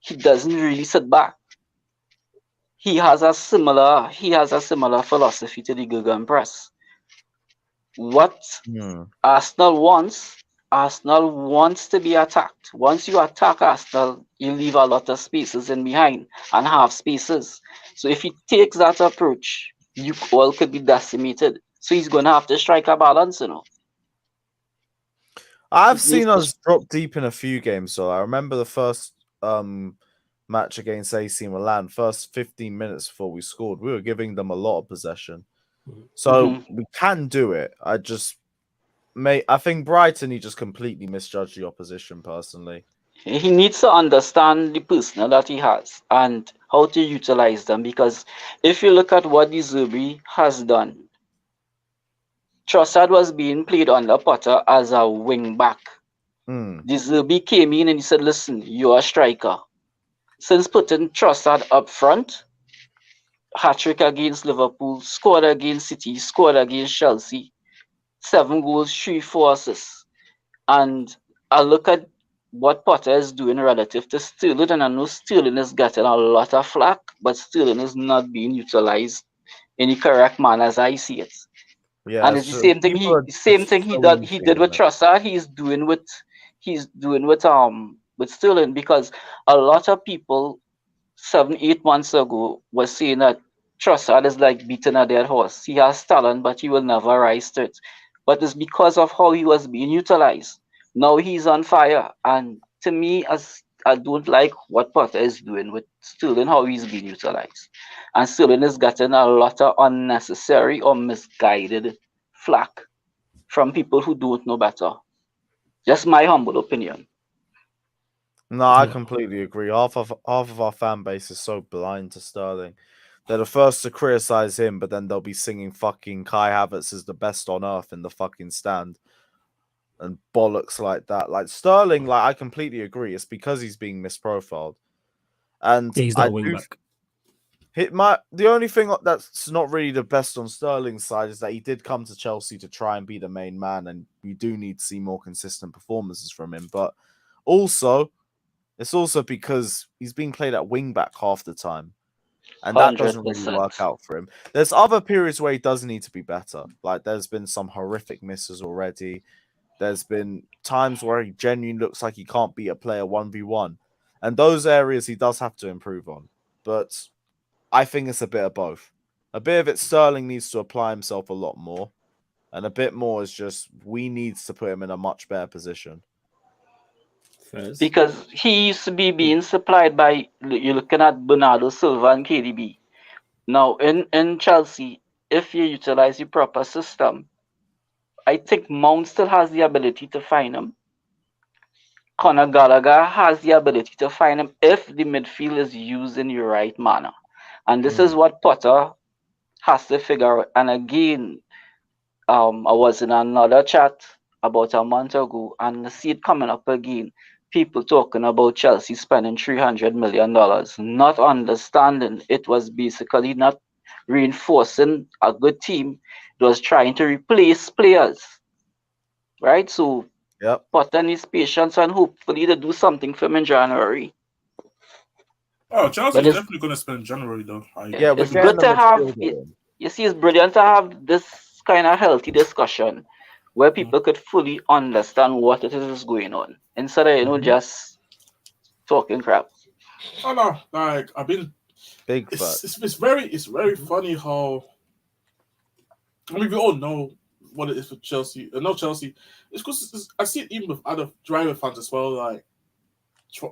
he doesn't really sit back. He has a similar philosophy to the Gegenpress. What Arsenal wants to be attacked. Once you attack Arsenal, you leave a lot of spaces in behind and half spaces. So if he takes that approach, you all could be decimated. So he's going to have to strike a balance, you know.
I've seen us drop deep in a few games. So I remember the first match against AC Milan, first 15 minutes before we scored, we were giving them a lot of possession. So we can do it. I think Brighton, he just completely misjudged the opposition personally.
He needs to understand the personnel that he has and how to utilize them, because if you look at what the Zerbi has done, Trossard was being played under Potter as a wing back. The Zerbi came in and he said, listen, you're a striker. Since putting Trossard up front, hat-trick against Liverpool, scored against City, scored against Chelsea, 7 goals, 3-4 assists. And I look at what Potter is doing relative to Sterling, and I know Sterling is getting a lot of flack, but Sterling is not being utilized in the correct manner as I see it.
Yeah,
and it's the same thing. He did with Trossard. He's doing with Sterling, because a lot of people 7-8 months ago was saying that Trossard is like beating a dead horse. He has talent, but he will never rise to it. But it's because of how he was being utilized. Now he's on fire. And to me, as I don't like what Potter is doing with Sterling, how he's being utilized. And Sterling is getting a lot of unnecessary or misguided flack from people who don't know better. Just my humble opinion.
No, I completely agree. Half of our fan base is so blind to Sterling. They're the first to criticize him, but then they'll be singing fucking Kai Havertz is the best on earth in the fucking stand. And bollocks like that. Like Sterling, like I completely agree. It's because he's being misprofiled. And
Yeah, he's not a wing back.
The only thing that's not really the best on Sterling's side is that he did come to Chelsea to try and be the main man, and we do need to see more consistent performances from him. But also, it's also because he's being played at wing back half the time. And that doesn't really
100%.
work out for him. There's other periods where he does need to be better. Like there's been some horrific misses already. There's been times where he genuinely looks like he can't beat a player 1v1. And those areas he does have to improve on. But I think it's a bit of both. A bit of it, Sterling needs to apply himself a lot more. And a bit more is just, we need to put him in a much better position.
First.
Because he used to be being supplied by, you're looking at Bernardo Silva and KDB. Now, in Chelsea, if you utilize the proper system, I think Mount still has the ability to find him. Conor Gallagher has the ability to find him if the midfield is used in the right manner. And this is what Potter has to figure out. And again, I was in another chat about a month ago, and I see it coming up again. People talking about Chelsea spending $300 million, not understanding it was basically not reinforcing a good team. It was trying to replace players, right? So Potter needs patience and hopefully to do something for him in January.
Oh, Chelsea's definitely going to spend January though.
It's good to have. You see, it's brilliant to have this kind of healthy discussion where people could fully understand what it is going on instead of just talking crap.
Oh no, like I've been
big.
It's very funny how. I mean, we all know what it is for Chelsea. Not Chelsea. It's because I see it even with other driver fans as well. Like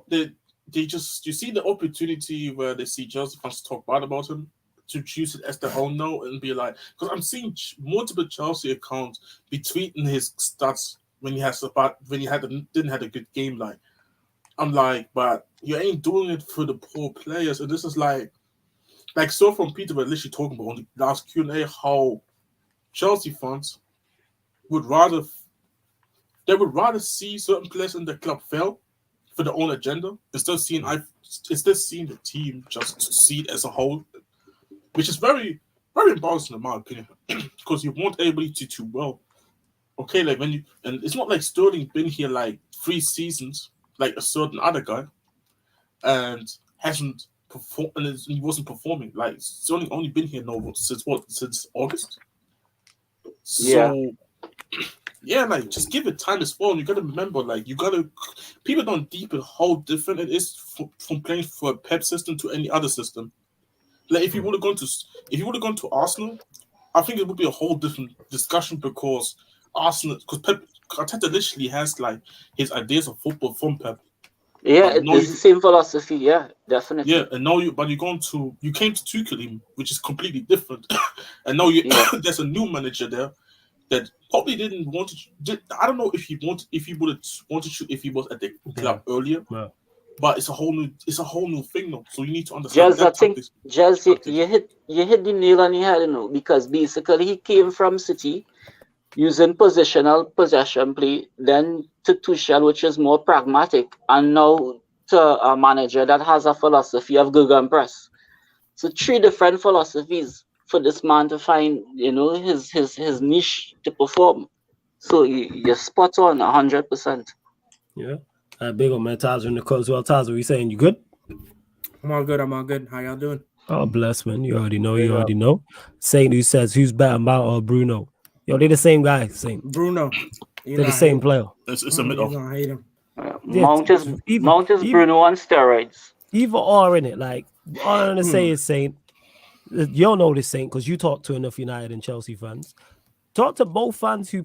they just, you see the opportunity where they see Chelsea fans talk bad about him, to choose it as their own now and be like, because I'm seeing multiple Chelsea accounts be tweeting his stats when he didn't have a good game. Like I'm like, but you ain't doing it for the poor players. And this is like so from Peter, we're literally talking about on the last Q&A how Chelsea fans would rather see certain players in the club fail for their own agenda instead of seeing the team just succeed as a whole, which is very, very embarrassing in my opinion, because you weren't able to do well. Okay, like and it's not like Sterling's been here like 3 seasons, like a certain other guy, and hasn't performed, and he wasn't performing. Like Sterling only been here since August. So yeah, like just give it time as well. And you gotta remember, like people don't deep it how different it is from playing for a Pep system to any other system. Like if you would have gone to Arsenal, I think it would be a whole different discussion because Pep Arteta literally has like his ideas of football from Pep.
Yeah, it's the same philosophy. Yeah, definitely.
Yeah, and now you came to Tuchel, which is completely different, and now there's a new manager there that probably didn't want to. I don't know if he would have wanted to if he was at the club earlier. Yeah. But it's a whole new thing now. So you need to understand.
You hit the nail on the head, because basically he came from City using positional possession play, then to Tuchel, which is more pragmatic, and now to a manager that has a philosophy of gegenpress. So 3 different philosophies for this man to find, his niche to perform. So you're spot on 100%.
Yeah. Big old man, Tazer in the close. Well, Tazer, we saying you good?
I'm all good. How y'all doing?
Oh, bless, man. You already know. Saint who says, who's better, Mount or Bruno? Yo, they're the same guy, Saint.
Bruno.
They're the same player.
It's a middle.
You're gonna hate him.
Mount is Bruno on steroids.
Either or in it. Like all I'm gonna say is Saint. You'll know this Saint because you talk to enough United and Chelsea fans. Talk to both fans who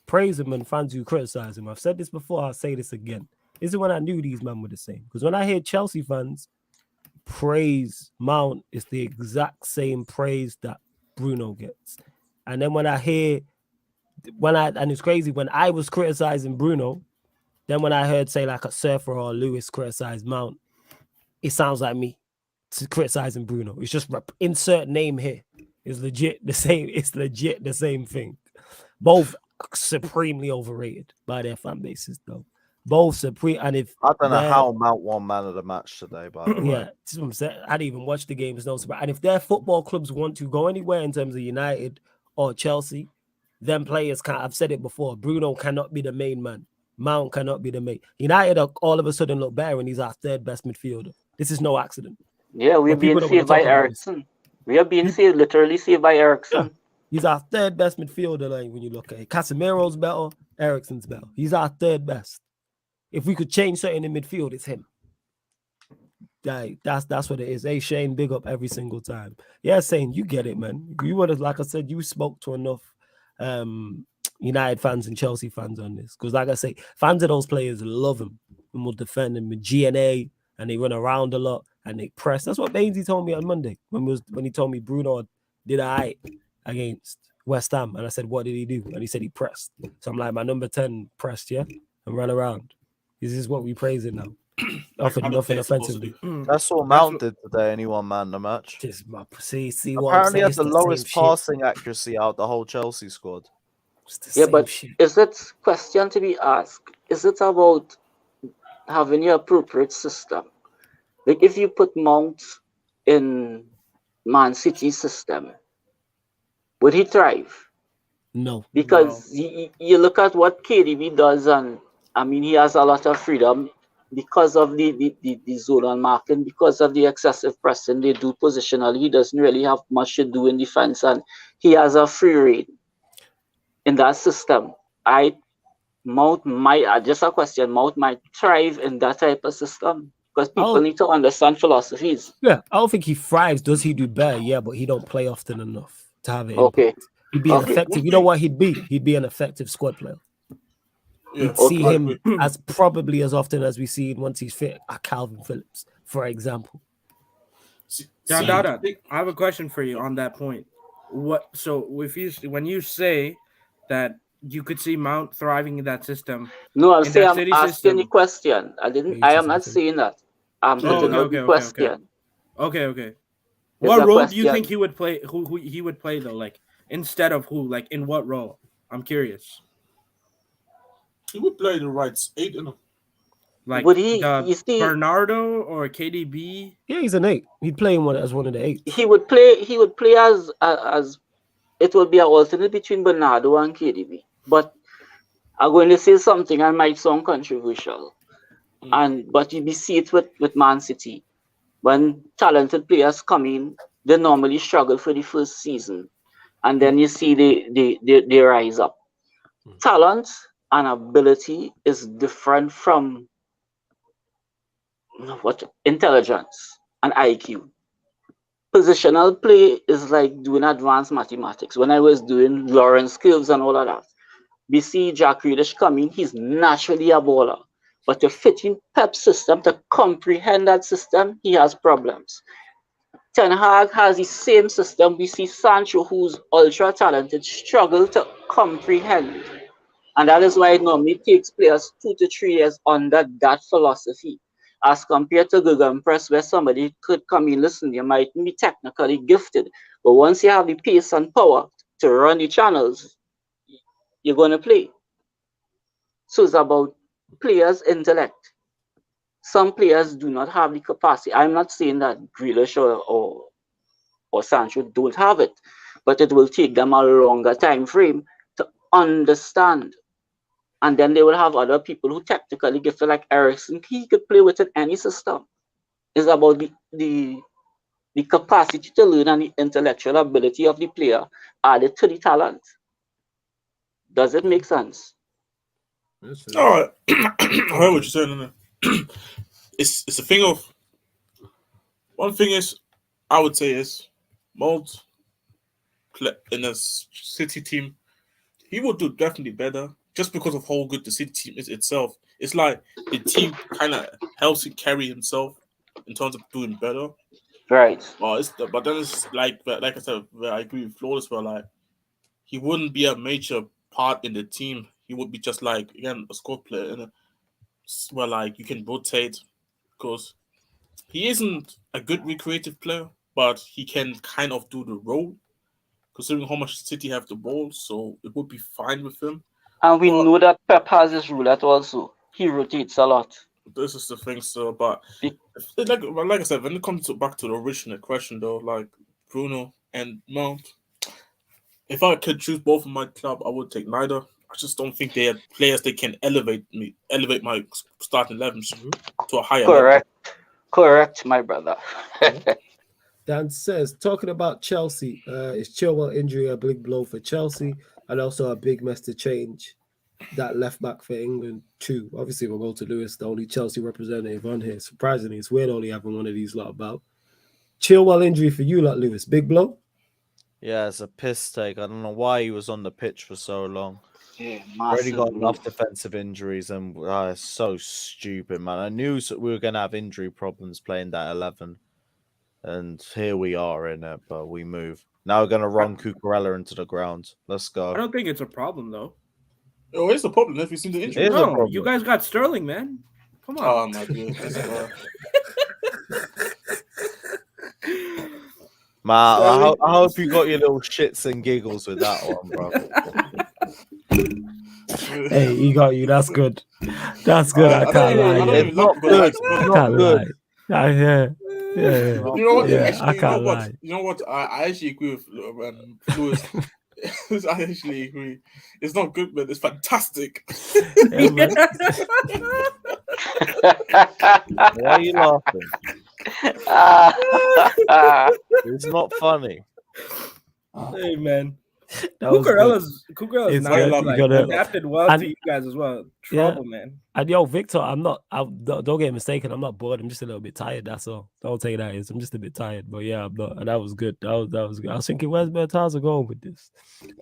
praise him and fans who criticize him. I've said this before. I'll say this again. This is when I knew these men were the same. Because when I hear Chelsea fans praise Mount, it's the exact same praise that Bruno gets. And then when I hear and it's crazy when I was criticizing Bruno, then when I heard say like a Surfer or Lewis criticize Mount, it sounds like me criticizing Bruno. It's just insert name here. It's legit the same. It's legit the same thing. Both supremely overrated by their fan bases, though. Both supreme. And if
I don't know how Mount won man of the match today, by the way.
Yeah, that's what I'm saying. I didn't even watch the game. It's no surprise. And if their football clubs want to go anywhere in terms of United or Chelsea, then players can't. I've said it before. Bruno cannot be the main man. Mount cannot be the main. United all of a sudden look better when he's our third best midfielder. This is no accident.
Yeah, we're being saved by Ericsson. We are being saved, literally saved by Ericsson.
Yeah. He's our third best midfielder. Like when you look at it, Casemiro's better, Ericsson's better. He's our third best. If we could change something in midfield, it's him. Like, that's what it is. Hey, Shane, big up every single time. Yeah, Shane, you get it, man. You would have, like I said, you spoke to enough United fans and Chelsea fans on this. Because, like I say, fans of those players love him and will defend him with GNA, and they run around a lot and they press. That's what Bainesy told me on Monday when he told me Bruno did all right against West Ham. And I said, what did he do? And he said he pressed. So I'm like, my number 10 pressed, yeah, and ran around. This is what we praise it now. Offered nothing offensively.
That's what Mount did today, and he won man the match.
See what
apparently
I'm
has the lowest passing accuracy out the whole Chelsea squad.
Yeah, but is it question to be asked? Is it about having your appropriate system? Like if you put Mount in Man City's system, would he thrive?
No.
Because you look at what KDB does, and I mean he has a lot of freedom because of the zonal marking, because of the excessive pressing they do positionally. He doesn't really have much to do in defense, and he has a free rein in that system. Mount might, just a question, Mount might thrive in that type of system because people need to understand philosophies.
Yeah, I don't think he thrives. Does he do better? Yeah, but he don't play often enough to have it.
Okay.
He'd be an effective. You know what he'd be? He'd be an effective squad player. We'd see him as probably as often as we see him once he's fit at Calvin Phillips, for example.
I have a question for you on that point. When you say that you could see Mount thriving in that system.
No, I'm asking the question. I am not saying that. I'm putting out the question.
Okay. What role do you think he would play? Who he would play though? Like instead of who? Like in what role? I'm curious.
He would play the right 8 in him.
Like would he? You see,
Bernardo or KDB?
Yeah, he's an 8. He'd play as one of the 8.
He would play as it would be an alternate between Bernardo and KDB. But I'm going to say something that might sound controversial, but you see it with Man City. When talented players come in, they normally struggle for the first season, and then you see they rise up. Talent and ability is different from intelligence and IQ. Positional play is like doing advanced mathematics. When I was doing Lawrence curves and all of that, we see Jack Grealish coming, he's naturally a baller. But to fit in Pep's system, to comprehend that system, he has problems. Ten Hag has the same system. We see Sancho, who's ultra talented, struggle to comprehend. And that is why it normally takes players 2 to 3 years under that philosophy. As compared to Gegenpress, where somebody could come in, listen, you might be technically gifted, but once you have the pace and power to run the channels, you're going to play. So it's about players' intellect. Some players do not have the capacity. I'm not saying that Grealish or Sancho don't have it, but it will take them a longer time frame to understand. And then they will have other people who technically gifted, like Ericsson. He could play with any system. It's about the capacity to learn and the intellectual ability of the player added to the talent. Does it make sense?
All right. I heard what you're saying. It's a thing of One thing is, I would say is, Mount in a City team, he would do definitely better just because of how good the City team is itself. It's like the team kind of helps him carry himself in terms of doing better.
Right.
But then it's like I said, I agree with Flawless, where like he wouldn't be a major part in the team. He would be just like, again, a squad player, where like you can rotate, because he isn't a good recreative player, but he can kind of do the role, considering how much City have the ball, so it would be fine with him.
And we know that Pep has this rule that also he rotates a lot.
This is the thing, so but like I said, when it comes back to the original question though, like Bruno and Mount, if I could choose both of my club, I would take neither. I just don't think they are players that can elevate my starting 11 to a higher level.
Correct, my brother.
Dan says, talking about Chelsea, is Chilwell injury a big blow for Chelsea and also a big mess to change that left back for England too? Obviously, we'll go to Lewis, the only Chelsea representative on here. Surprisingly, it's weird only having one of these lot about. Chilwell injury for you, lot, Lewis. Big blow?
Yeah, it's a piss take. I don't know why he was on the pitch for so long.
Yeah,
Already got enough defensive injuries, and it's so stupid, man. I knew we were going to have injury problems playing that 11, and here we are in it, but we move. Now we're going to run Cucurella into the ground. Let's go.
I don't think it's a problem, though.
Oh, it's a problem. Have you seen the injury?
No, you guys got Sterling, man. Come on.
Oh, my goodness.
Man, I hope you got your little shits and giggles with that one, bro.
Hey, he got you. That's good. That's good. I can't lie.
It's not good.
I can't lie. Yeah.
You know what?
Yeah,
Actually,
I can't lie.
You know what? I actually agree with Lewis. I actually agree. It's not good, but it's fantastic.
Yeah, man.
Why are you laughing? It's not funny.
Hey, man.
Cucurella's
nice. Adapted well to you guys as well. Trouble, man.
And yo, Victor, don't get mistaken. I'm not bored. I'm just a little bit tired. That's all. Don't take that as I'm just a bit tired. But yeah, I'm not. And that was good. That was good. I was thinking, where's Bertazza going with this?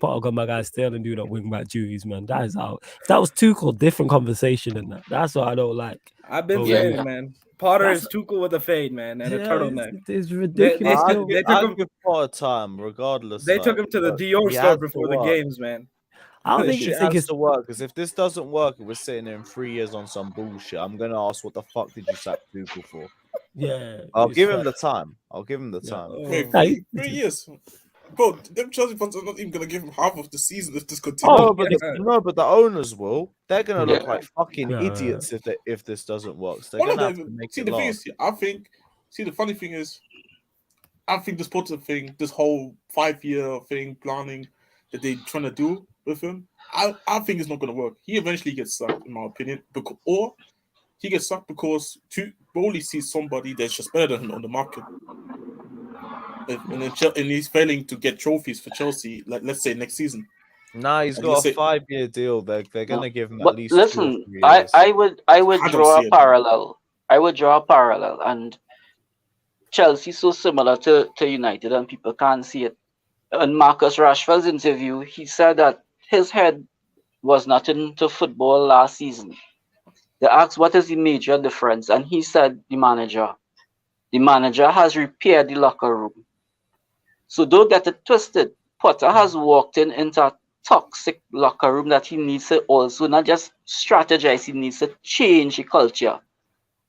Potter got my guy Sterling doing that wing back duties, man. That is out. If that was Tuchel, different conversation than that. That's what I don't like.
I've been saying it, man. Potter is Tuchel with a fade, man, and a turtleneck.
It's ridiculous.
I'd give Potter time, regardless.
They took him to the Dior store before the games, man.
I don't think
it's to work, because if this doesn't work and we're sitting there in 3 years on some bullshit, I'm gonna ask what the fuck did you sack Tuchel for?
Yeah,
I'll give him the time.
Wait, 3 years. Bro, them Chelsea fans are not even gonna give him half of the season if this continues.
But the owners will. They're gonna look like fucking idiots if this doesn't work. So they're gonna have to make it last.
The funny thing is, I think this Potter thing, this whole 5-year thing, planning that they're trying to do with him, I think it's not gonna work. He eventually gets sacked, in my opinion, or he gets sacked because Bowley sees somebody that's just better than him on the market. And he's failing to get trophies for Chelsea, like let's say next season.
Nah, he's got a 5-year deal. They're gonna give him at least.
Listen, I would draw a parallel. I would draw a parallel, and Chelsea so similar to United, and people can't see it. In Marcus Rashford's interview, he said that his head was not into football last season. They asked what is the major difference, and he said the manager. The manager has repaired the locker room. So don't get it twisted. Potter has walked into a toxic locker room that he needs to also not just strategize, he needs to change the culture,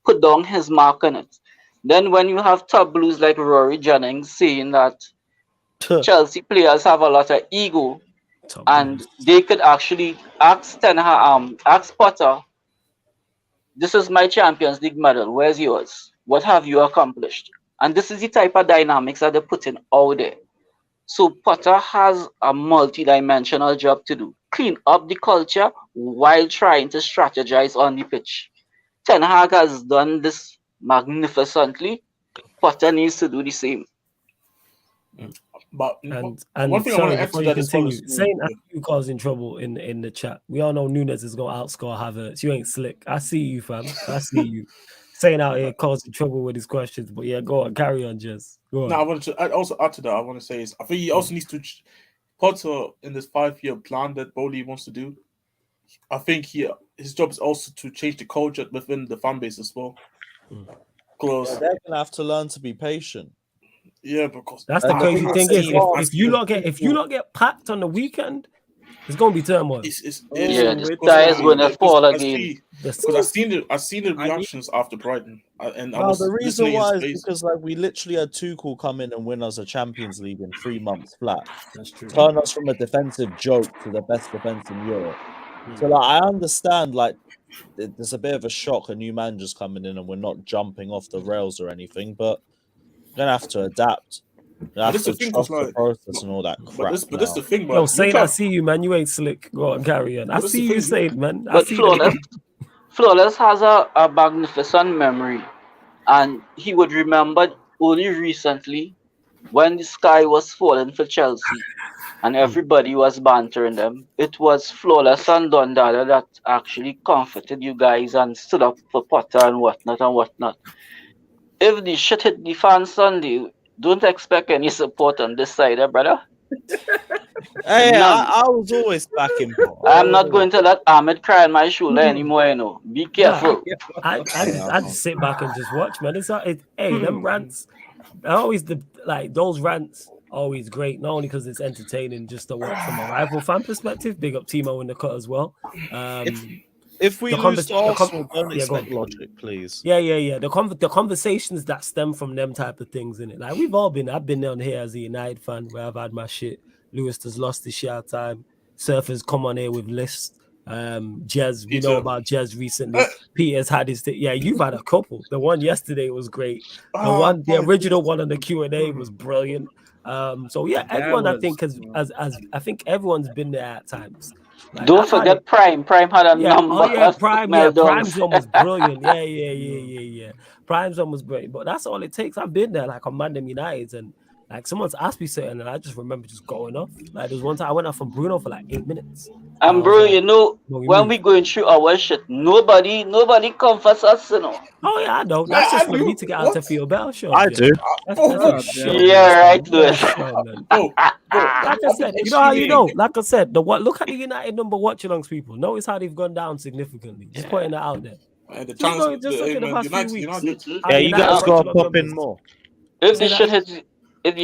put down his mark on it. Then when you have top blues like Rory Jennings saying that Chelsea players have a lot of ego, and they could actually ask Potter, this is my Champions League medal, where's yours? What have you accomplished? And this is the type of dynamics that they're putting out there. So Potter has a multi-dimensional job to do. Clean up the culture while trying to strategize on the pitch. Ten Hag has done this magnificently. Potter needs to do the same.
But
one thing I want to add to that is saying you causing trouble in the chat. We all know Nunes is going to outscore Havertz. You ain't slick. I see you, fam. I see you. saying out here causing trouble with his questions. But yeah, go on, carry on, Jess. Go on.
No, I wanted to also add to that. I want to say is I think he also needs to Potter in this 5-year plan that Bowley wants to do. I think his job is also to change the culture within the fan base as well. Because
they're gonna have to learn to be patient.
Yeah, because
that's the crazy thing is if you not get packed on the weekend, it's gonna be turmoil.
The sky is gonna fall again.
Because I've seen the reactions after Brighton, and
the reason why is because we literally had Tuchel come in and win us a Champions League in 3 months flat.
That's true.
Turn us from a defensive joke to the best defense in Europe. So I understand there's a bit of a shock, a new manager's coming in and we're not jumping off the rails or anything, but we're gonna have to adapt. That's the process and all that crap.
But this the thing, man.
Yo, Saint, I see you, man. You ain't slick. Go on, carry on. I see you, Saint, man.
But Flawless has a magnificent memory, and he would remember only recently when the sky was falling for Chelsea and everybody was bantering them. It was Flawless and Dondada that actually comforted you guys and stood up for Potter and whatnot. If the shit hit the fan Sunday, don't expect any support on this side, brother.
Hey, I was always backing Potter.
I'm not going to let Ahmed cry on my shoulder anymore, you know. Be careful.
I just sit back and just watch, man. Them rants, always those rants always great, not only because it's entertaining just to watch from a rival fan perspective. Big up Timo in the cut as well.
If we lose to Arsenal, don't expect logic, please.
Yeah. The conversations that stem from them type of things, innit? Like I've been down here as a United fan where I've had my shit. Lewis has lost his share time. Surfers come on here with lists. Jez, we know about Jez recently. Peter's had his you've had a couple. The one yesterday was great. The original one on the Q&A was brilliant. Everyone I think I think everyone's been there at times. Like,
don't forget Prime. Prime had a number.
Oh yeah, Prime's one was brilliant. Yeah. Prime's one was brilliant. But that's all it takes. I've been there like on Mandem United, and like someone's asked me something, and I just remember just going off. Like there's one time I went off from Bruno for like 8 minutes.
And bro, when we going through our shit, nobody comforts us, you know.
Oh yeah, I know. That's just for me to get out to feel better. Sure,
I do.
Yeah, right.
Like I said, you know how you know. Like I said, look at the United number watch-alongs, people. Notice how they've gone down significantly. Just putting that out there.
Just look at the past few weeks.
You guys got to pop in more.
If the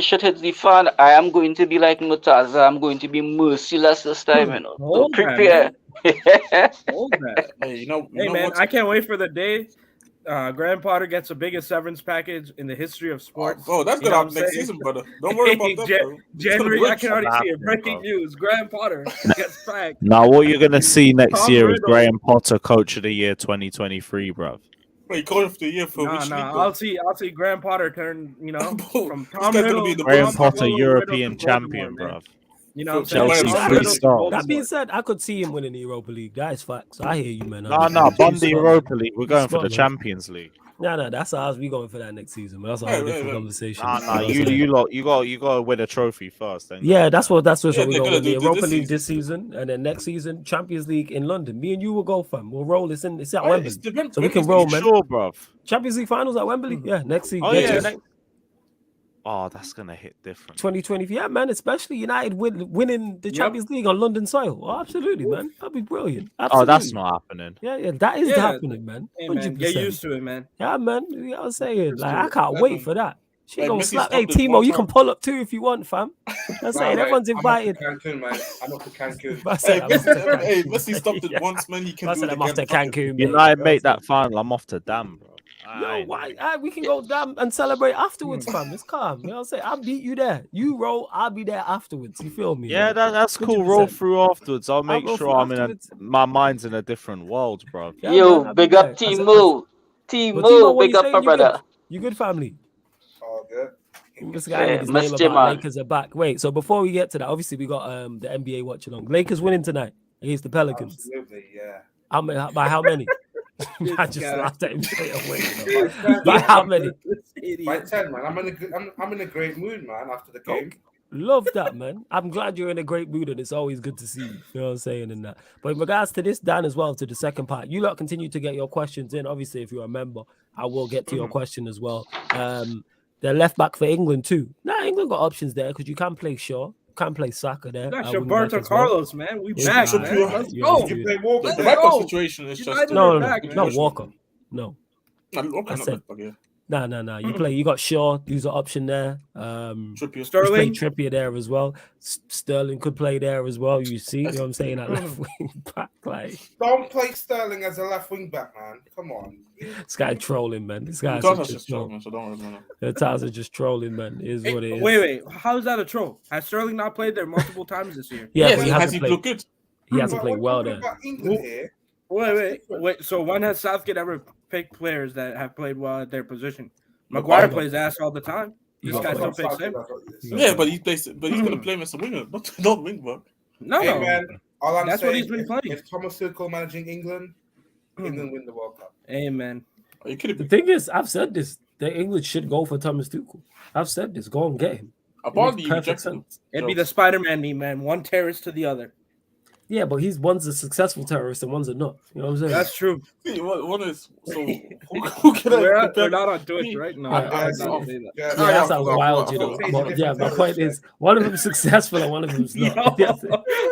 shit hits the fan, I am going to be like Mutaza. I'm going to be merciless this time, you know. So prepare.
Hold that. Hey, man, I can't wait for the day Graham Potter gets the biggest severance package in the history of sports.
Oh, that's gonna happen next season, brother. Don't worry about that.
January, I can already see it. Breaking news: Graham Potter gets sacked.
Now, what you're gonna see next year is Graham Potter, Coach of the Year 2023, bro.
Wait, Coach of the Year for which league?
I'll see Graham Potter turn. From Tom Riddle,
Graham Potter, European champion, bro.
You know,
Chelsea free start.
That being said, I could see him winning the Europa League. That is facts. I hear you, man.
Bun the Europa League. We're going for the Champions League.
No, that's ours. We going for that next season. But that's a whole different conversation.
You got to win a trophy first. Then
that's what we're going to do. The Europa League this season, and then next season Champions League in London. Me and you will go, fam. We'll roll. It's at Wembley, so we can roll, man.
Sure, bro.
Champions League finals at Wembley. Yeah, next season.
Oh, that's gonna hit different.
2020, yeah, man. Especially United winning the Champions League on London soil. Oh, absolutely, man. That'd be brilliant. Absolutely.
Oh, that's not happening.
Yeah, that is happening, man.
Hey, man. Get used to it, man.
Yeah, man. You know what I'm saying? Like, I can't wait for that. She gonna slap. Hey, Timo, you can pull up too if you want, fam. I'm saying everyone's invited.
I'm off to Cancun.
Hey, Messi stopped it once, man. He can do it
I'm off to Cancun.
United make that final. I'm off to Dam, bro.
No, why? We can go down and celebrate afterwards, fam. It's calm. You know what I'm saying? I'll beat you there. You roll, I'll be there afterwards. You feel me?
Yeah, that's cool. 100%. Roll through afterwards. I'll make sure my mind's in a different world, bro.
Yeah, yo, man, big up Timo. Timo, big up my brother.
You good, family?
Oh, good.
This guy with his name about Lakers are back. Wait, so before we get to that, obviously we got the NBA watch along. Lakers winning tonight against the Pelicans.
Absolutely, yeah.
By how many? I just laughed at him straight away. By how many?
By 10, man. I'm in a great mood, man. After the game,
Love that, man. I'm glad you're in a great mood, and it's always good to see you. You know what I'm saying? And that. But in regards to this, Dan, as well, to the second part, you lot continue to get your questions in. Obviously, if you're a member, I will get to your question as well. They're left back for England too. Nah, England got options there because you can play Shaw, can play Saka there.
That's
wing
Roberto
back as well.
Carlos, man. We
Yeah,
back,
yeah,
man.
yeah,
Let's
yeah,
go.
yeah.
You play Walker.
The
Let's
right back
go.
situation is just
United
No,
are
no,
back,
no,
man.
not Walker. No.
Okay,
I
not
said-
left back, yeah.
No. You got Shaw, who's an option there.
Trippier.
You play
Sterling.
Trippier there as well. Sterling could play there as well. You see, you know what I'm saying? That left wing back, like
Don't play Sterling as a left wing back, man. Come on.
this guy trolling, man. This guy's
That's
such a
just
troll.
joking, so don't worry about it.
The times are just trolling, man. It is
Hey,
what it is.
wait. How is that a troll? Has Sterling not played there multiple times this year?
Yeah,
Yes,
but he
has
hasn't
he
played.
looked good?
He hasn't
But
played
we're
well
talking
there.
about England here.
Wait. So when has Southgate ever picked players that have played well at their position? Maguire plays ass all the time.
You
This
got
guy
played.
still picks him.
Yeah, but he's gonna play him as a winger, not wing back.
No.
Hey, man, all I'm
That's
saying
what he's been
is,
playing.
if Thomas Tuchel managing England, England win the World Cup.
Amen.
Are you kidding
The
me?
thing is, I've said this. The England should go for Thomas Tuchel. I've said this. Go and get him.
Apparently,
makes
he
perfect
rejected him.
sense.
It'd be the Spider-Man meme, man. One terrorist to the other.
Yeah, but one's a successful terrorist and one's a not. You know what I'm saying?
That's true.
See, one is so. Who can I
We're
compare?
not on Twitch, right? No,
Yeah,
I did not say that.
Yeah,
Yeah, that sounds wild, you know.
Okay,
But yeah, my
different
point
terrorists,
is one of them's successful and one of them's not.
Yo,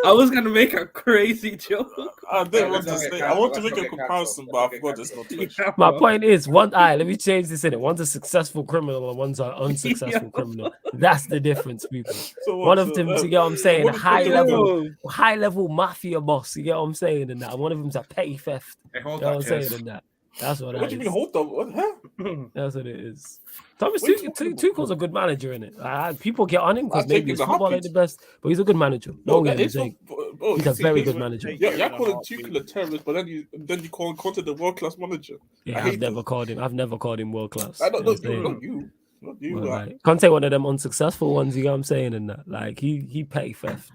I was gonna make a crazy joke.
I didn't want to
Let's not
say.
get
I want to
cancelled.
make a comparison, but I forgot it's not Twitch.
My point is one. Let me change this in it. One's a successful criminal and one's an unsuccessful criminal. That's the difference, people.
So
One
what,
of them,
uh,
you get what I'm saying,
what is the
high level mafia boss. You get what I'm saying, and that. And one of them's a petty theft.
Hey,
You
hold
know what
up,
I'm saying,
Jess.
and that. That's what.
What
That
do you
is.
mean? Hold up. What? Huh?
That's what it is. Thomas
What are you talking
Tuchel's a good manager in it. People get on him because
I'll
maybe
take
his
him in a
football ain't
heartbeat.
the best, but he's a good manager.
No,
Don't
that
get me
is
saying.
not.
He's a very good manager.
You're calling Tuchel a terrorist, but then you call Conte the world class manager.
Yeah,
I
I've
hate
never
this.
called him. I've never called him world class.
I
You
don't
know
know.
what I'm saying?
Not you.
But, like, Conte one of them unsuccessful ones. You know what I'm saying, and that. Like he petty theft.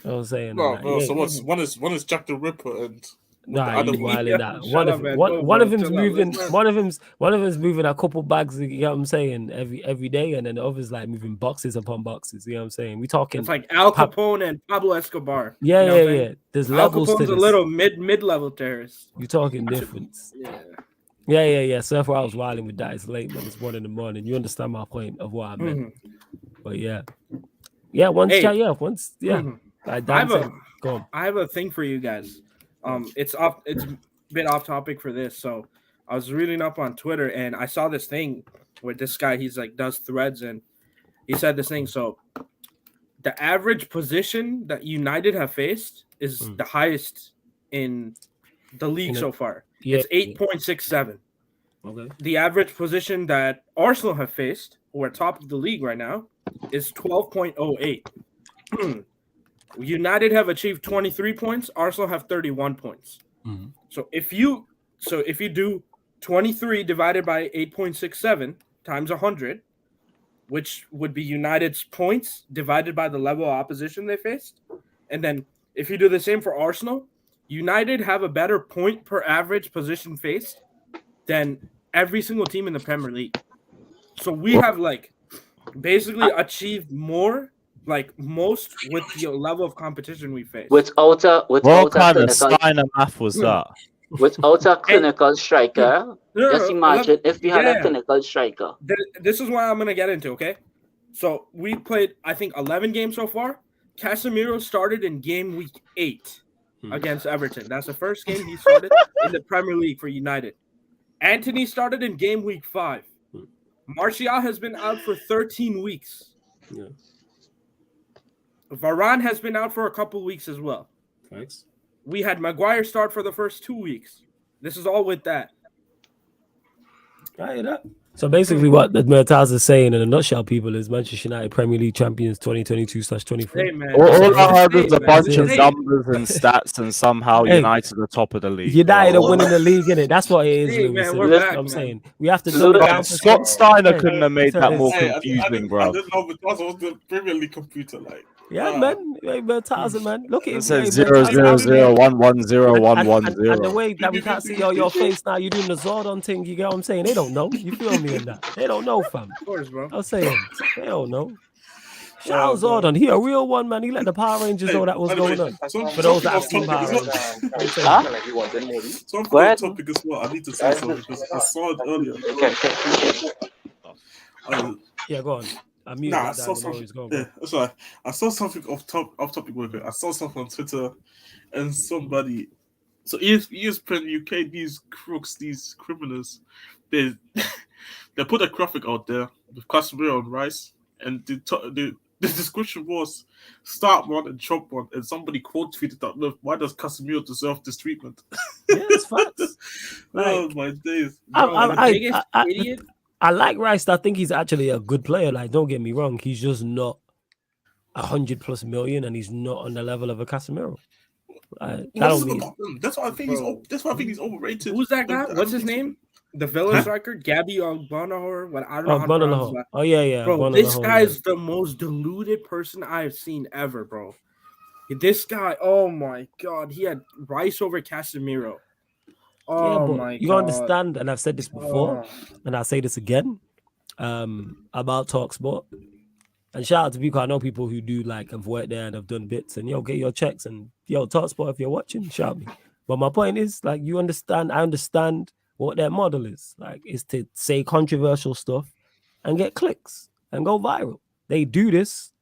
You know what I'm saying?
No,
and that.
bro.
Yeah.
So what's one is Jack the Ripper and
Nah,
other
you
one.
wilding
Yeah,
that.
shut
One
up,
of
man.
one,
Go,
one
bro.
of them's
Chill out.
moving.
Let's-
One of them's moving a couple bags. You know what I'm saying? Every day, and then the other's like moving boxes upon boxes. You know what I'm saying? We talking.
It's like Al Capone and Pablo Escobar.
Yeah,
You know what I'm
yeah.
saying?
There's
Al
levels to
Capone's
this.
a little mid-level terrorist.
You talking difference.
Yeah.
Yeah. So if I was wilding with that, it's late, man. It's 1 a.m. You understand my point of what I meant. But yeah. Once
Hey.
once Like
I have
Dan said, go on.
I have a thing for you guys. It's a bit off topic for this. So I was reading up on Twitter and I saw this thing where this guy he's like does threads and he said this thing. So the average position that United have faced is the highest in the league so far.
Yeah,
It's 8.67.
Okay.
The average position that Arsenal have faced, who are top of the league right now, is 12.08. United have achieved 23 points. Arsenal have 31 points.
Mhm.
So if you do 23 divided by 8.67 times 100, which would be United's points divided by the level of opposition they faced, and then if you do the same for Arsenal, United have a better point per average position faced than every single team in the Premier League. So we have basically achieved more, most with the level of competition we face.
Without a
What kind of
clinical,
sign of math was that?
without a clinical striker.
No,
Just imagine if we had
yeah.
a clinical striker.
This is what I'm going to get into, okay? So we played, I think, 11 games so far. Casemiro started in game week 8 against Everton. That's the first game he started in the Premier League for United. Anthony started in game week 5. Martial has been out for 13 weeks.
Yeah.
Varane has been out for a couple weeks as well.
Thanks.
We had Maguire start for the first 2 weeks. This is all with that.
I hear that. So basically, what the Mertaz is saying in a nutshell, people, is Manchester United Premier League champions 2022/23.
Hey, man.
All I heard was a bunch of
Hey.
numbers and stats, and somehow
Hey.
United are top of the league.
United are winning the league, innit? That's what it is,
Hey,
Lewis.
man,
and
we're
that's
back,
what I'm
man.
saying. We have to dumb it
Look,
down for
Scott Steiner couldn't have made
Hey,
that more
hey,
confusing, bro.
I didn't know, but that was the Premier League computer.
Yeah, man. Hey, Mertaz, man. Look at him.
It said
hey,
0-0-0-1-1-0-1-1-0.
And the way that we can't see your face now, you're doing the Zordon thing. You get what I'm saying? They don't know. You feel me in that? They don't know, fam.
Of course, bro.
I'm saying they don't know. Shout out Zordon. He a real one, man. He let the Power Rangers know that was going on. For those that have seen Power Rangers.
So I'm
Go ahead.
topic as well. I need to say something because I saw it earlier.
Yeah, go on. I muted
Nah, I
that
saw
down.
something. Yeah, that's right. I saw something off topic work. I saw something on Twitter, and somebody. So ESPN UK, these crooks, these criminals, they they put a graphic out there with Casemiro and Rice, and the description was start one and chop one, and somebody quote tweeted that, "Look, why does Casemiro deserve this treatment?"
Yes, facts.
Oh my days!
Idiot.
I like Rice. I think he's actually a good player. Like, don't get me wrong, he's just not 100+ million, and he's not on the level of a Casemiro.
That's why I think he's overrated.
Who's that guy? What's his name? The Villa striker, Gabby Ogbonahor. What I don't know how to pronounce that.
Oh yeah.
Bro, this guy is the most deluded person I've seen ever, bro. This guy, oh my god, he had Rice over Casemiro. Oh my god.
You understand, and I've said this before, and I'll say this again, about TalkSport. And shout out to people. I know people who do have worked there and have done bits, and get your checks, and TalkSport, if you're watching, shout me. But my point is, I understand what their model is. Is to say controversial stuff and get clicks and go viral. They do this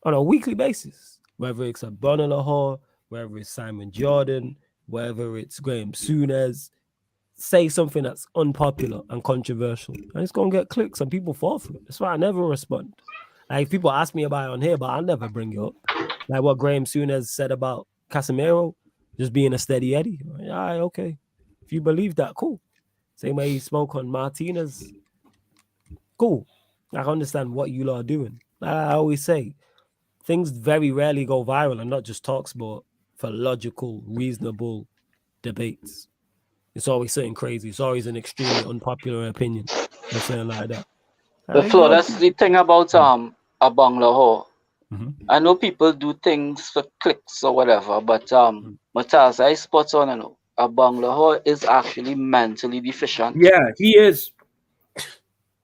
on a weekly basis, whether it's a Bonner, whether it's Simon Jordan, whether it's Graham Souness. Say something that's unpopular and controversial, and it's gonna get clicks, and people fall for it. That's why I never respond. Like, people ask me about it on here, but I'll never bring it up. Like what Graham Souness said about Casemiro just being a steady Eddie. All right, okay. If you believe that, cool. Same way he spoke on Martinez. Cool. I understand what you lot are doing. Like I always say, things very rarely go viral, and not just TalkSport, for logical, reasonable debates. It's always something crazy. It's always an extremely unpopular opinion or something like that.
The Flo, that's the thing about Abong I know people do things for clicks or whatever, but Matthias, I spot on, Abong is actually mentally deficient.
Yeah, he is.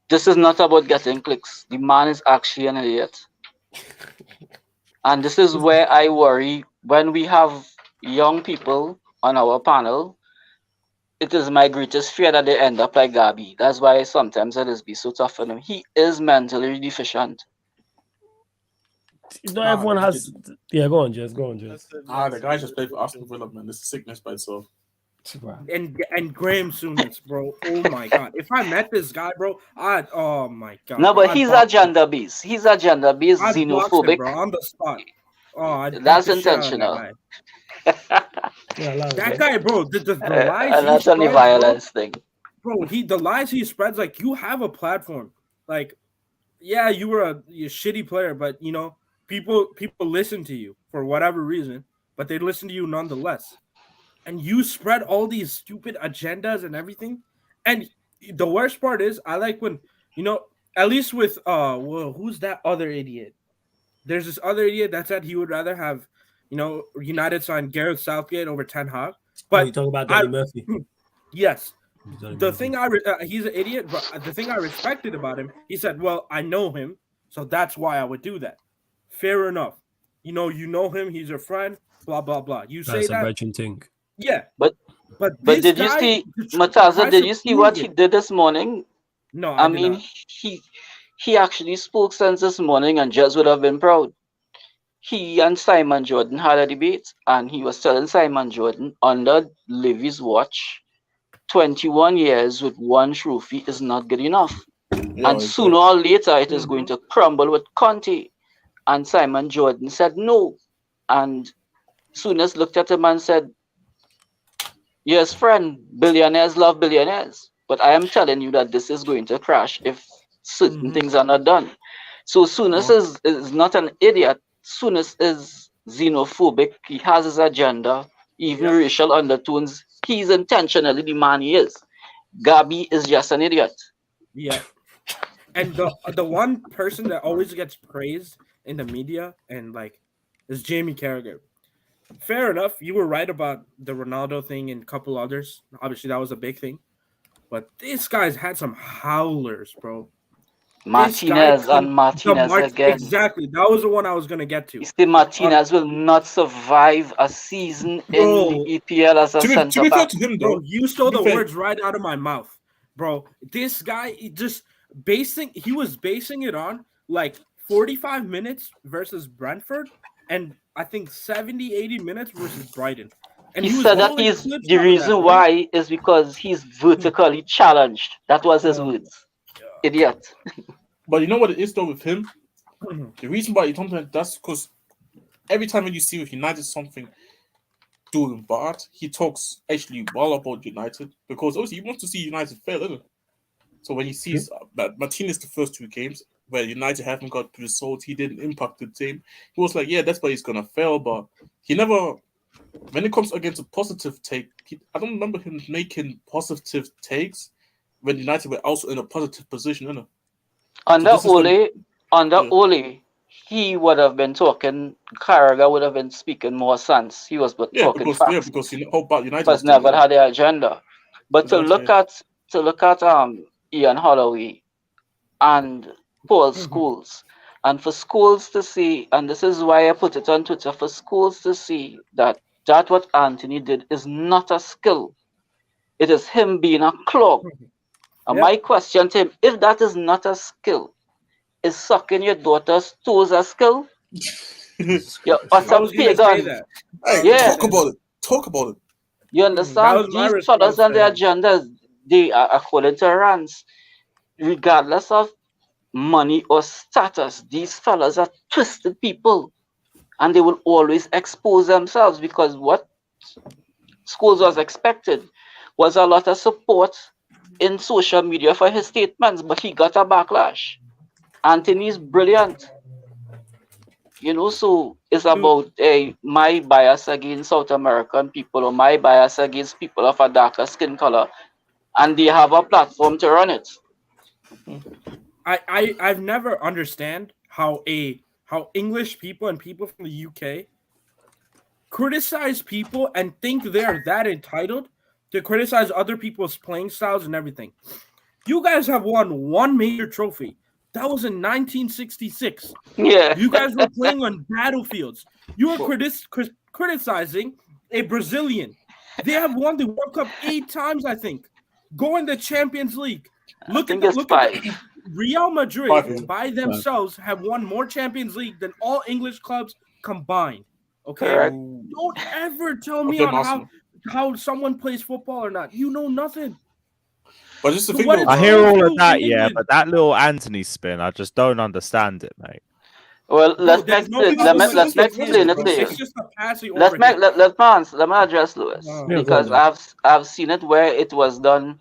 This is not about getting clicks. The man is actually an idiot. And this is where I worry when we have young people on our panel. It is my greatest fear that they end up like Gabi. That's why sometimes it is be so tough for him. He is mentally deficient.
Not everyone has. Yeah, go on, Jess.
The guy just played for Aston Villa, man. This is sickness by itself.
And Graham Souness, bro. Oh my god. If I met this guy, bro, oh my god.
No, but he's agenda based. He's agenda based, xenophobic.
Him, bro, on the spot. Oh,
that's intentional.
That guy, bro, the lies
and that's only violence thing.
Bro, the lies he spreads, you have a platform. Yeah, you were a shitty player, but people listen to you for whatever reason, but they listen to you nonetheless. And you spread all these stupid agendas and everything. And the worst part is, I like when, at least with who's that other idiot? There's this other idiot that said he would rather have United signed Gareth Southgate over Ten Hag. But
you talking about Danny Murphy?
Yes. He's an idiot, but the thing I respected about him, he said, well, I know him, so that's why I would do that. Fair enough. You know him, he's your friend, blah, blah, blah. You say
that's
that.
A virgin thing.
Yeah. But did you see, Mataza, did you see what he did this morning?
No,
I mean, he actually spoke sense this morning, and Jez would have been proud. He and Simon Jordan had a debate, and he was telling Simon Jordan, under Levy's watch, 21 years with one trophy is not good enough. And sooner or later, it is going to crumble with Conte. And Simon Jordan said no. And Souness looked at him and said, yes, friend, billionaires love billionaires. But I am telling you that this is going to crash if certain things are not done. So Souness is not an idiot. Souness is xenophobic. He has his agenda, even racial undertones. He's intentionally the man he is. Gabi is just an idiot.
Yeah. And the one person that always gets praised in the media is Jamie Carragher. Fair enough. You were right about the Ronaldo thing and a couple others. Obviously, that was a big thing. But this guy's had some howlers, bro.
Martinez and Martinez again.
Exactly. That was the one I was going to get to.
You see, Martinez will not survive a season in the EPL as a center
to be fair
back.
to him,
Bro,
though,
you stole the words right out of my mouth, bro. This guy, he was basing it on like 45 minutes versus Brentford and I think 70, 80 minutes versus Brighton. And
he said that the reason why is because he's vertically challenged. That was his words. Idiot.
But you know what it is though with him? The reason why you don't think that's because every time when you see with United something doing bad, he talks actually well about United because obviously he wants to see United fail, isn't it? So when he sees Martinez the first 2 games where United haven't got the results, he didn't impact the team. He was like, yeah, that's why he's gonna fail, but he never. When it comes against a positive take, I don't remember him making positive takes when United were also in a positive position, isn't it?
Under Ole, he would have been talking. Carragher would have been speaking more sense. He was talking facts.
Yeah, because you know how bad United
was never had the agenda. But to look at Ian Holloway and Paul Scholes, and for Scholes to see, and this is why I put it on Twitter, for Scholes to see that what Anthony did is not a skill. It is him being a clog. And my question to him, if that is not a skill, is sucking your daughter's toes a skill? You're utter pagan.
Hey, talk about it.
You understand? These fellas and their agendas, they are according to Rance, regardless of money or status, these fellas are twisted people. And they will always expose themselves because what Scholes was expected was a lot of support in social media for his statements, but he got a backlash. Anthony's brilliant. You know, so it's about my bias against South American people or my bias against people of a darker skin color, and they have a platform to run it.
I've never understand how English people and people from the UK criticize people and think they're that entitled to criticize other people's playing styles and everything. You guys have won one major trophy. That was in 1966.
Yeah.
You guys were playing on battlefields. You were criticizing a Brazilian. They have won the World Cup 8 times, I think. Go in the Champions League. Look at Real Madrid by themselves have won more Champions League than all English clubs combined. Okay, don't ever tell me on how someone plays football or not. You know nothing.
But just the thing,
I hear all of that, but that little Anthony spin, I just don't understand it, mate.
Well, let's explain it to you.
It's just a passing.
Let me address Lewis because I've seen it where it was done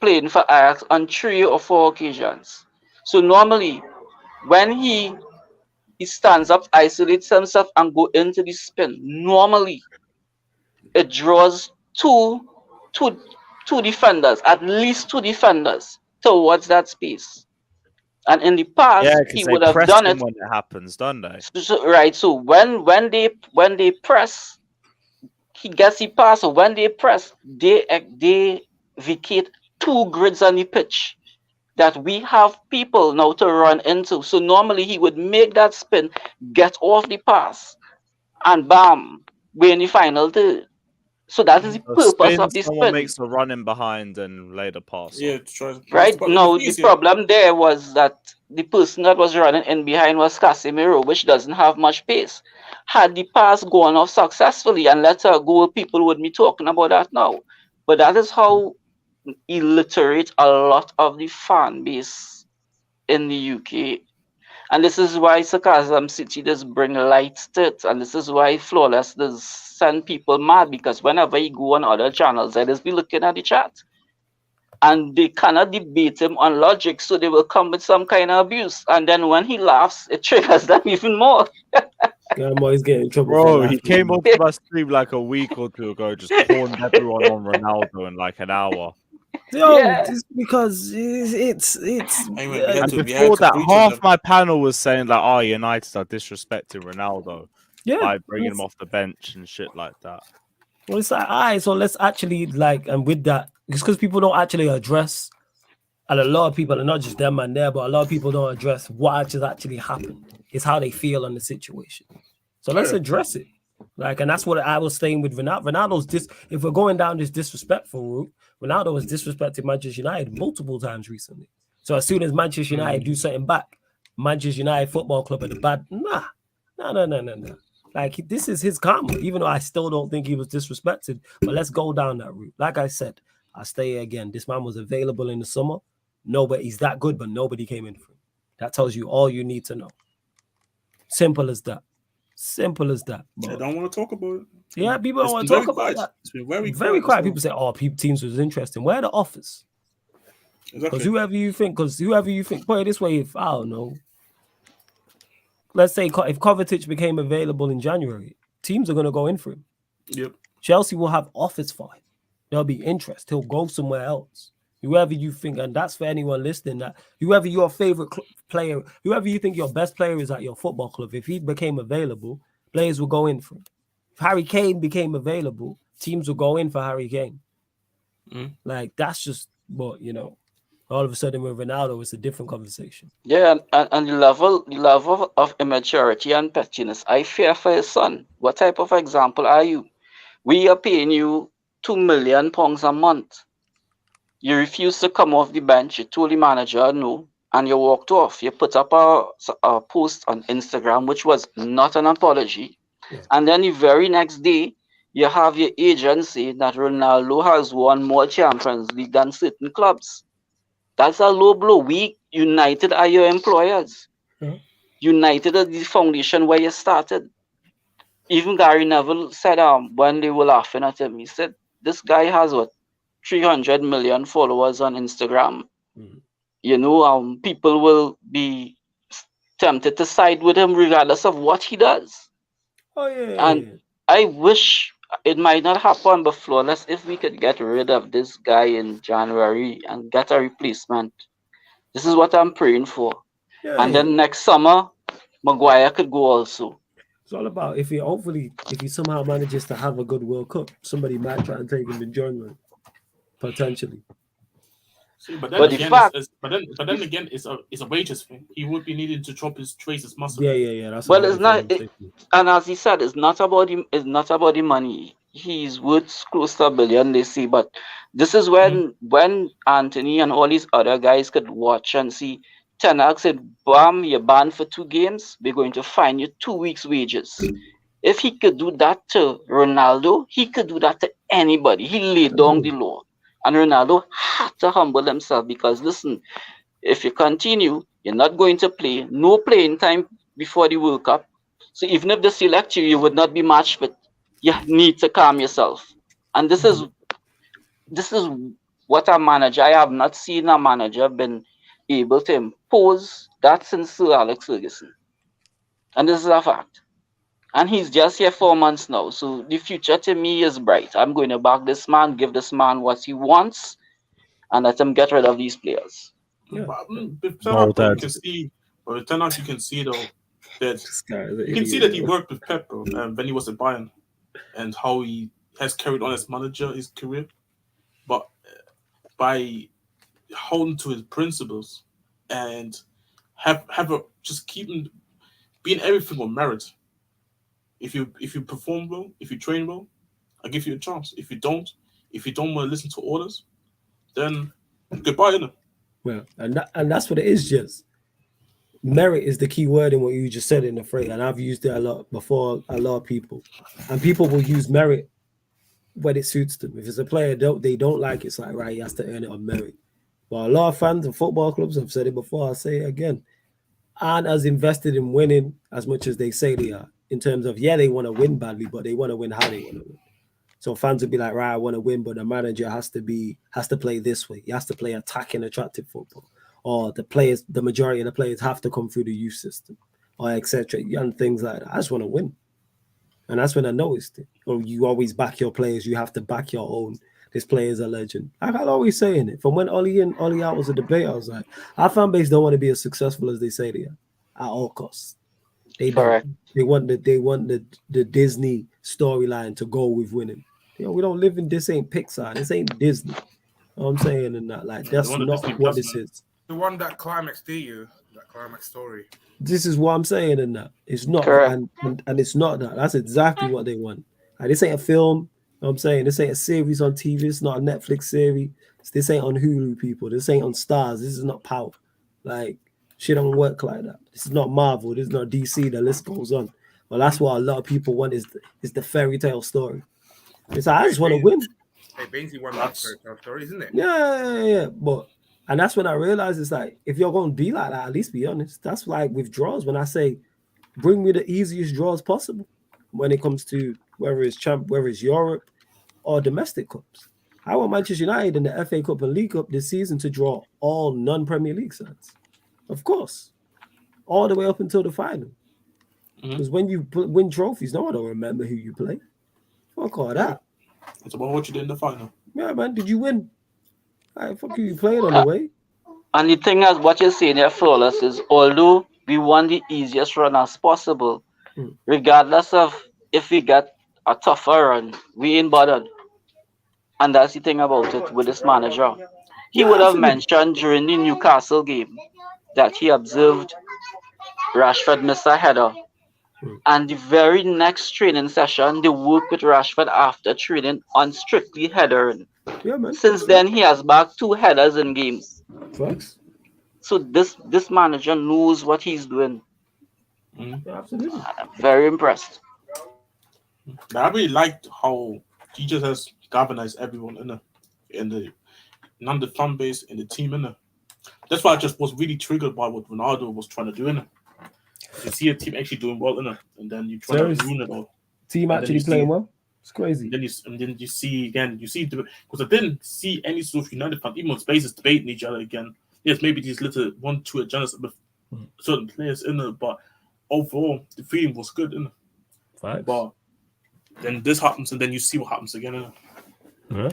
playing for Ajax on 3 or 4 occasions. So normally, when he stands up, isolates himself, and go into the spin, normally it draws two defenders, at least 2 defenders towards that space. And in the past, he would have done it
when it happens, don't they?
So when they press, he gets the pass. So when they press, they vacate 2 grids on the pitch that we have people now to run into. So normally he would make that spin, get off the pass, and bam, we're in the final third. So that is the purpose of this spin.
Someone makes a run in behind and lay the pass.
Yeah,
right. No, the problem there was that the person that was running in behind was Casemiro, which doesn't have much pace. Had the pass gone off successfully and let her go, people would be talking about that now. But that is how illiterate a lot of the fan base in the UK. And this is why Sarcasm City does bring light to it. And this is why Flawless does send people mad, because whenever you go on other channels, they just be looking at the chat. And they cannot debate him on logic, so they will come with some kind of abuse. And then when he laughs, it triggers them even more.
He's getting in trouble.
Bro, he came up to my stream like a week or 2 ago, just calling everyone on Ronaldo in like an hour.
Just because it's
and before that, half my panel was saying like, "Oh, United are disrespecting Ronaldo by bringing him off the bench and shit like that."
Well, it's like, so let's actually and with that, it's because people don't actually address And a lot of people, and not just them and there, but a lot of people don't address what actually happened. It's how they feel on the situation. So let's address it. Like, and that's what I was saying with Ronaldo. Ronaldo's if we're going down this disrespectful route, Ronaldo has disrespected Manchester United multiple times recently. So as soon as Manchester United do something back, Manchester United Football Club are the bad. No. Like, this is his karma, even though I still don't think he was disrespected. But let's go down that route. Like I said, I'll stay again. This man was available in the summer. Nobody, he's that good, but nobody came in for him. That tells you all you need to know. Simple as that. Simple as that.
I don't want to talk about it.
Yeah, people don't want to talk about that.
It's been very
quiet. Well. People say, "Oh, teams was interesting." Where are the offers? Because whoever you think, put it this way, if I don't know, let's say if Kovacic became available in January, teams are going to go in for him.
Yep.
Chelsea will have offers for him. There'll be interest. He'll go somewhere else. Whoever you think, and that's for anyone listening, that whoever your favorite player, whoever you think your best player is at your football club, if he became available, players will go in for him. If Harry Kane became available, teams will go in for Harry Kane. Like, that's just what, all of a sudden with Ronaldo, it's a different conversation.
Yeah, and the level of immaturity and pettiness, I fear for his son. What type of example are you? We are paying you £2 million a month. You refuse to come off the bench. You told the manager no, and you walked off. You put up a post on Instagram, which was not an apology. Yeah. And then the very next day, you have your agent saying that Ronaldo has won more Champions League than certain clubs. That's a low blow. We, United, are your employers. Mm-hmm. United is the foundation where you started. Even Gary Neville said when they were laughing at him, he said, this guy has 300 million followers on Instagram. People will be tempted to side with him regardless of what he does. I wish it might not happen, but flawless, if we could get rid of this guy in January and get a replacement. This is what I'm praying for. Then next summer, Maguire could go also.
It's all about if he somehow manages to have a good World Cup, somebody might try and take him in January. Potentially.
See, but then again, it's a wages thing. He would be needing to drop his traces muscle.
Yeah. That's
it's not. And as he said, it's not about him. It's not about the money. He's worth close to $1 billion, they say. But this is when Anthony and all these other guys could watch and see. Ten Hag said, "Bam, you're banned for 2 games. We're going to fine you 2 weeks' wages." If he could do that to Ronaldo, he could do that to anybody. He laid down the law. And Ronaldo had to humble himself because, listen, if you continue, you're not going to play. No playing time before the World Cup. So even if they select you, you would not be match fit. You need to calm yourself. And this is what a manager, I have not seen a manager been able to impose that since Sir Alex Ferguson. And this is a fact. And he's just here 4 months now. So the future to me is bright. I'm going to back this man, give this man what he wants, and let him get rid of these players.
Yeah. With Ten Hag, you can see though that you can see that he worked with Pep when he was at Bayern, and how he has carried on as manager his career. But by holding to his principles and being everything on merit. If you perform well, if you train well, I'll give you a chance. If you don't want to listen to orders, then goodbye, innit?
Well, and that's what it is, just. Merit is the key word in what you just said in the phrase, and I've used it a lot before, a lot of people. And people will use merit when it suits them. If it's a player they don't like, it's like, right, he has to earn it on merit. But a lot of fans of football clubs, I've said it before, I'll say it again, aren't as invested in winning as much as they say they are. In terms of, they want to win badly, but they want to win how they want to win. So fans will be like, right, I want to win, but the manager has to play this way. He has to play attacking, attractive football. Or the majority of the players have to come through the youth system, or etc. And things like that. I just want to win. And that's when I noticed it. Or you always back your players, you have to back your own. This player is a legend. I'll always saying it. From when Ollie out was a debate, I was like, our fan base don't want to be as successful as they say they are at all costs. They don't. They want the Disney storyline to go with winning. We don't live in this ain't Pixar. This ain't Disney. I'm saying, and that like that's not what this is.
The one that climax that climax story.
This is what I'm saying, and that it's not, and it's not that. That's exactly what they want. Like, this ain't a film. I'm saying this ain't a series on TV. It's not a Netflix series. This ain't on Hulu, people. This ain't on Stars. This is not Power. Like, shit don't work like that. This is not Marvel. This is not DC. The list goes on. Well, that's what a lot of people want is the fairy tale story. It's like, I just want to win.
Hey, Bainesy won that fairy tale story, isn't it?
Yeah. But and that's when I realized it's like, if you're going to be like that, at least be honest. That's like with draws. When I say, bring me the easiest draws possible when it comes to whether it's Europe or domestic cups. I want Manchester United in the FA Cup and League Cup this season to draw all non-Premier League sides. Of course. All the way up until the final. Because when you win trophies, no one will remember who you play. Fuck all that.
It's about what you did in the final.
Yeah, man. Did you win? Fuck who you played on the way.
And the thing is, what you're saying here, Flawless, is although we want the easiest run as possible, regardless of if we get a tougher run, we ain't bothered. And that's the thing about it with this manager. He would have mentioned during the Newcastle game that he observed Rashford miss a header. And the very next training session, they work with Rashford after training on strictly headering.
Yeah, man.
Since then, he has bagged 2 headers in games.
Facts.
So this manager knows what he's doing.
Yeah, absolutely.
I'm very impressed.
But I really liked how he just has galvanized everyone in the fan base in the team. That's why I just was really triggered by what Ronaldo was trying to do. You see a team actually doing well, and then you try to ruin it all.
Team actually playing well. It's crazy.
And then you see because I didn't see any sort of United fan, even on Spaces, debating each other again. Yes, maybe these little 1-2 agendas with certain players in it, but overall the feeling was good.
Facts.
But then this happens, and then you see what happens again.
Yeah.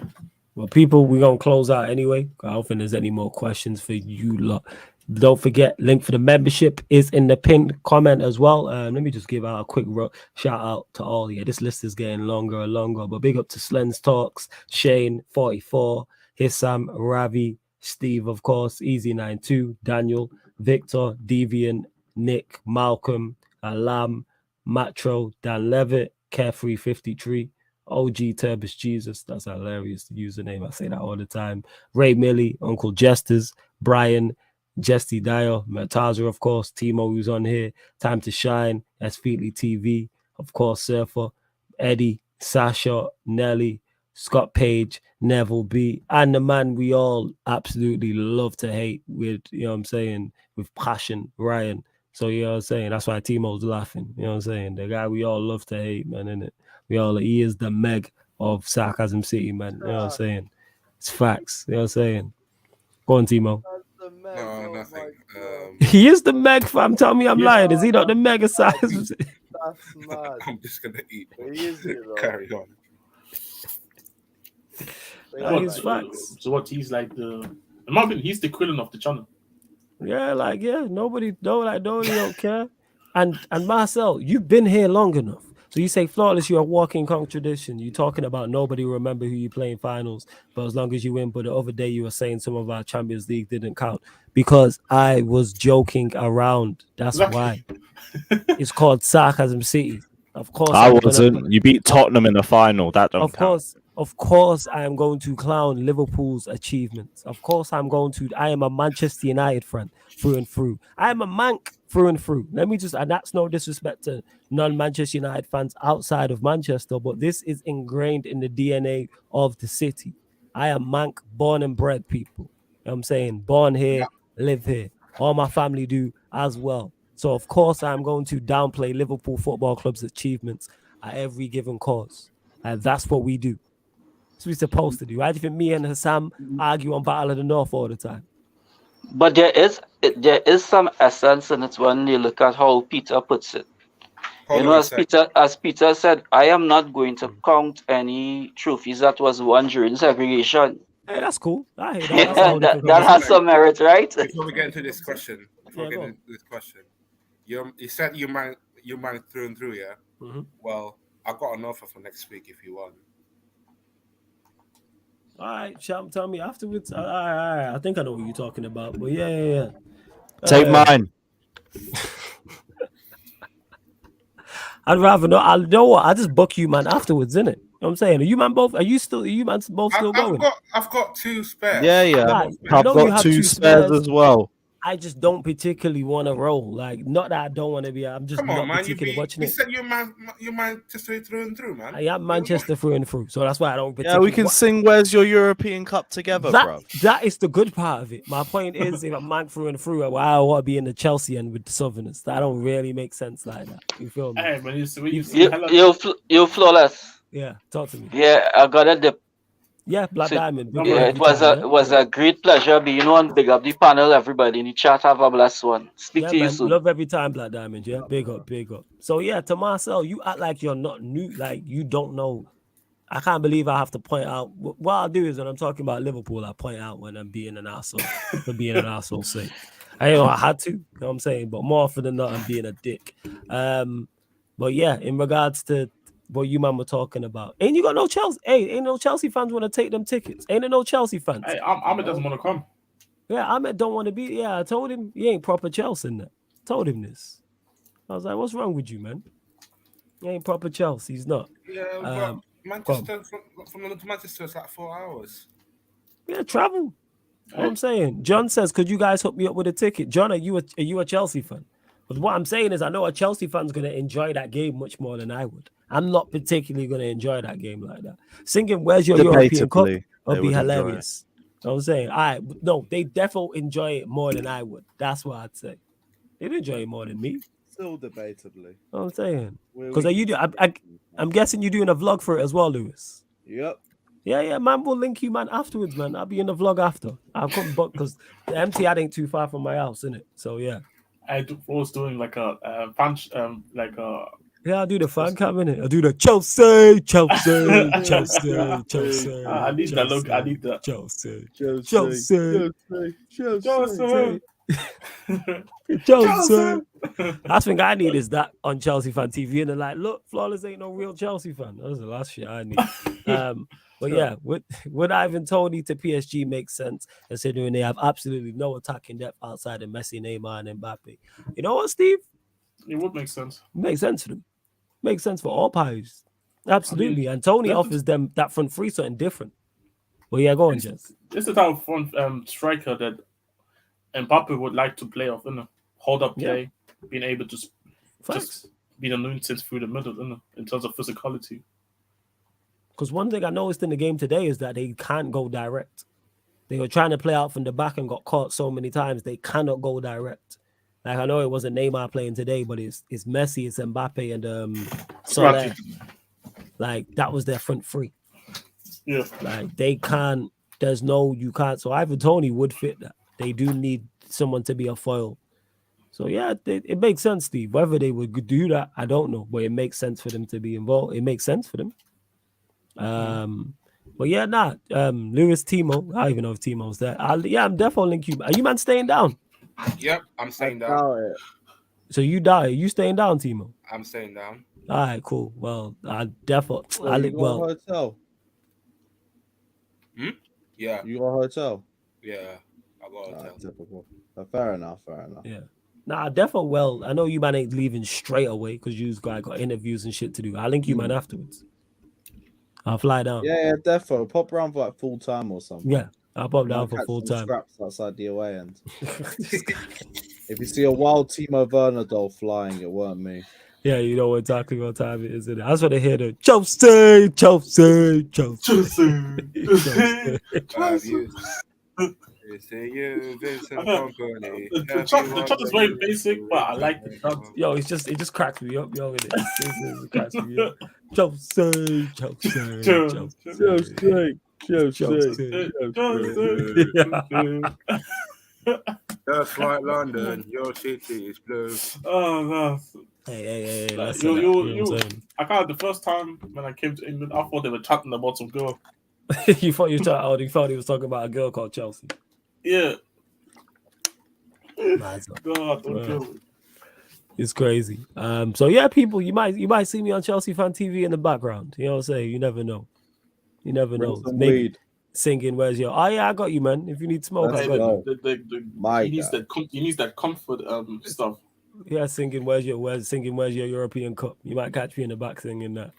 Well, people, we're going to close out anyway. I don't think there's any more questions for you lot. Don't forget, link for the membership is in the pinned comment as well. Let me just give out a quick shout out to all. Yeah, this list is getting longer and longer, but big up to Slens Talks, Shane 44, Hissam, Ravi, Steve, of course, Easy92, Daniel, Victor, Deviant, Nick, Malcolm, Alam, Matro, Dan Levitt, Carefree 53, OG Turbis Jesus, that's a hilarious username. I say that all the time. Ray Millie, Uncle Jesters, Brian, Jesty Dyer, Mertaza, of course, Timo, who's on here, Time to Shine, S. Featley TV, of course, Surfer, Eddie, Sasha, Nelly, Scott Page, Neville B, and the man we all absolutely love to hate with, you know what I'm saying, with passion, Ryan. So, you know what I'm saying? That's why Timo's laughing, you know what I'm saying? The guy we all love to hate, man, innit? He is the Meg of Sarcasm City, man. You know what I'm saying? It's facts. You know what I'm saying? Go on, Timo.
No, nothing.
He is the Meg, fam. Tell me I'm lying. Is he not the Meg of Sarcasm City?
That's mad.
I'm just gonna eat.
He is,
Carry on.
He's facts.
So what? He's like in my opinion, he's the Krillin of the channel.
Yeah, nobody don't care. And Marcel, you've been here long enough. So you say Flawless, you're a walking contradiction. You're talking about nobody remember who you play in finals, but as long as you win. But the other day you were saying some of our Champions League didn't count because I was joking around. That's why. It's called Sarcasm City. Of course,
I wasn't. You beat Tottenham in the final. That don't count.
Of course, I am going to clown Liverpool's achievements. Of course, I am a Manchester United fan through and through. I am a Manc through and through. And that's no disrespect to non-Manchester United fans outside of Manchester, but this is ingrained in the DNA of the city. I am Manc, born and bred people. You know what I'm saying? Born here, live here. All my family do as well. So, of course, I'm going to downplay Liverpool Football Club's achievements at every given cause. And that's what we do. That's what we're supposed to do. Why do you think me and Hassam argue on Battle of the North all the time?
But there is some essence in it when you look at how Peter puts it. As Peter said, I am not going to count any trophies that was won during segregation.
Hey, that's cool. I hate
that. That has some merit, right?
Before we get into this question, you said you man through and through, yeah.
Mm-hmm.
Well, I got an offer for next week if you want.
All right, tell me afterwards. All right. I think I know what you're talking about. But yeah.
Take mine.
I'd rather know. I know what. I just book you, man. Afterwards, innit? You know what I'm saying? Are you man both? Are you man both still going?
I've got 2 spares.
Yeah.
Right.
I've got 2 spares as well.
I just don't particularly want to roll. Like, not that I don't want to be. I'm just not particularly watching it.
You said you're Manchester through and through, man.
I am Manchester through and through, so that's why I don't.
Yeah, we can sing "Where's Your European Cup" together, bro.
That is the good part of it. My point is, if I'm man through and through, I want to be in the Chelsea end with the Southerners. That don't really make sense like that. You feel me?
Hey, man, you're flawless.
Yeah, talk to me.
Yeah, I got a dip.
Yeah, Black Diamond.
Yeah, it was a great pleasure being on. Big up the panel, everybody in the chat. Have a blessed one. Speak to you soon.
Love every time, Black Diamond. Yeah, big up. So yeah, to Marcel, you act like you're not new, like you don't know. I can't believe I have to point out. What I'll do is when I'm talking about Liverpool, I point out when I'm being an asshole for being an asshole sake. I had to, you know what I'm saying, but more often than not, I'm being a dick. But yeah, in regards to what you man were talking about, ain't you got no Chelsea? Hey, ain't no Chelsea fans want to take them tickets? Ain't there no Chelsea fans?
Hey, Ahmed doesn't want to come.
Yeah, Ahmed don't want to be. Yeah, I told him he ain't proper Chelsea in that. Told him this. I was like, what's wrong with you, man? He ain't proper Chelsea. He's not.
Yeah, Manchester from London to Manchester is like 4 hours.
Yeah, travel. You know what I'm saying? John says, could you guys hook me up with a ticket? John, are you a Chelsea fan? But what I'm saying is, I know a Chelsea fan's going to enjoy that game much more than I would. I'm not particularly going to enjoy that game like that. Singing "Where's Your European Cup" would be hilarious. You know what I'm saying? No, they definitely enjoy it more than I would. That's what I'd say. They'd enjoy it more than me.
Still debatably.
You know what I'm saying? Because I'm guessing you're doing a vlog for it as well, Lewis.
Yep.
Yeah, man, we'll link you, man, afterwards, man. I'll be in the vlog after. I'll come back because the MTAD ain't too far from my house, innit? So yeah.
I was doing like a punch,
yeah, I'll do the fan cam, innit? I'll do the Chelsea.
I need that look. I need that.
Chelsea. Last thing I need is that on Chelsea Fan TV, and they're like, look, Flawless ain't no real Chelsea fan. That was the last shit I need. But yeah, would Ivan Toney to PSG make sense, considering they have absolutely no attacking depth outside of Messi, Neymar, and Mbappe? You know what, Steve?
It would make sense.
Makes sense for them. Makes sense for all pies. Absolutely. And Tony offers them that front three something different. Well, yeah, go on, Jess.
It's the type of front striker that Mbappe would like to play off, hold up play, being able to just be the nuisance through the middle, in terms of physicality.
Because one thing I noticed in the game today is that they can't go direct. They were trying to play out from the back and got caught so many times. They cannot go direct. Like, I know it wasn't Neymar playing today, but it's Messi, it's Mbappe, and Soler. Like, that was their front three.
Yeah.
Like, they can't, you can't. So Ivan Toney would fit that. They do need someone to be a foil. So yeah, it makes sense, Steve. Whether they would do that, I don't know. But it makes sense for them to be involved. It makes sense for them. But yeah, Lewis, Timo. I don't even know if Timo's there. I'm definitely link you. Are you man staying down?
Yep, I'm staying down.
So you die. Are you staying down, Timo?
I'm staying down.
All right, cool. Well, I definitely.
Hotel.
Yeah.
You got a hotel?
Yeah, I got a hotel.
Typical. Fair enough.
Yeah. Nah, definitely. Well, I know you man ain't leaving straight away because you guys got interviews and shit to do. I'll link you man afterwards. I'll fly down.
Yeah, defo. Pop around for like full time or something.
Yeah, I'll pop down for full time.
Scraps outside the away end. If you see a wild Timo Werner doll flying, it weren't me.
Yeah, you know exactly what time it is. I just want to hear the Chelsea.
The chant is very basic, but I like the chant.
Yo, it just cracks me up. Yo, it cracks me up. Chelsea.
Just like London, your city is blue.
Oh no.
Hey.
Like, I can't. The first time when I came to England, I thought they were chatting about some girl.
You thought he was talking about a girl called Chelsea.
Yeah.
Nice.
God, don't kill me.
It's crazy. So yeah, people, you might see me on Chelsea Fan TV in the background. You know what I'm saying? You never know. Maybe singing, "Where's your?" Oh yeah, I got you, man. If you need smoke, I got you.
He needs that comfort stuff.
Yeah, singing, "Where's your European Cup?" You might catch me in the back singing that.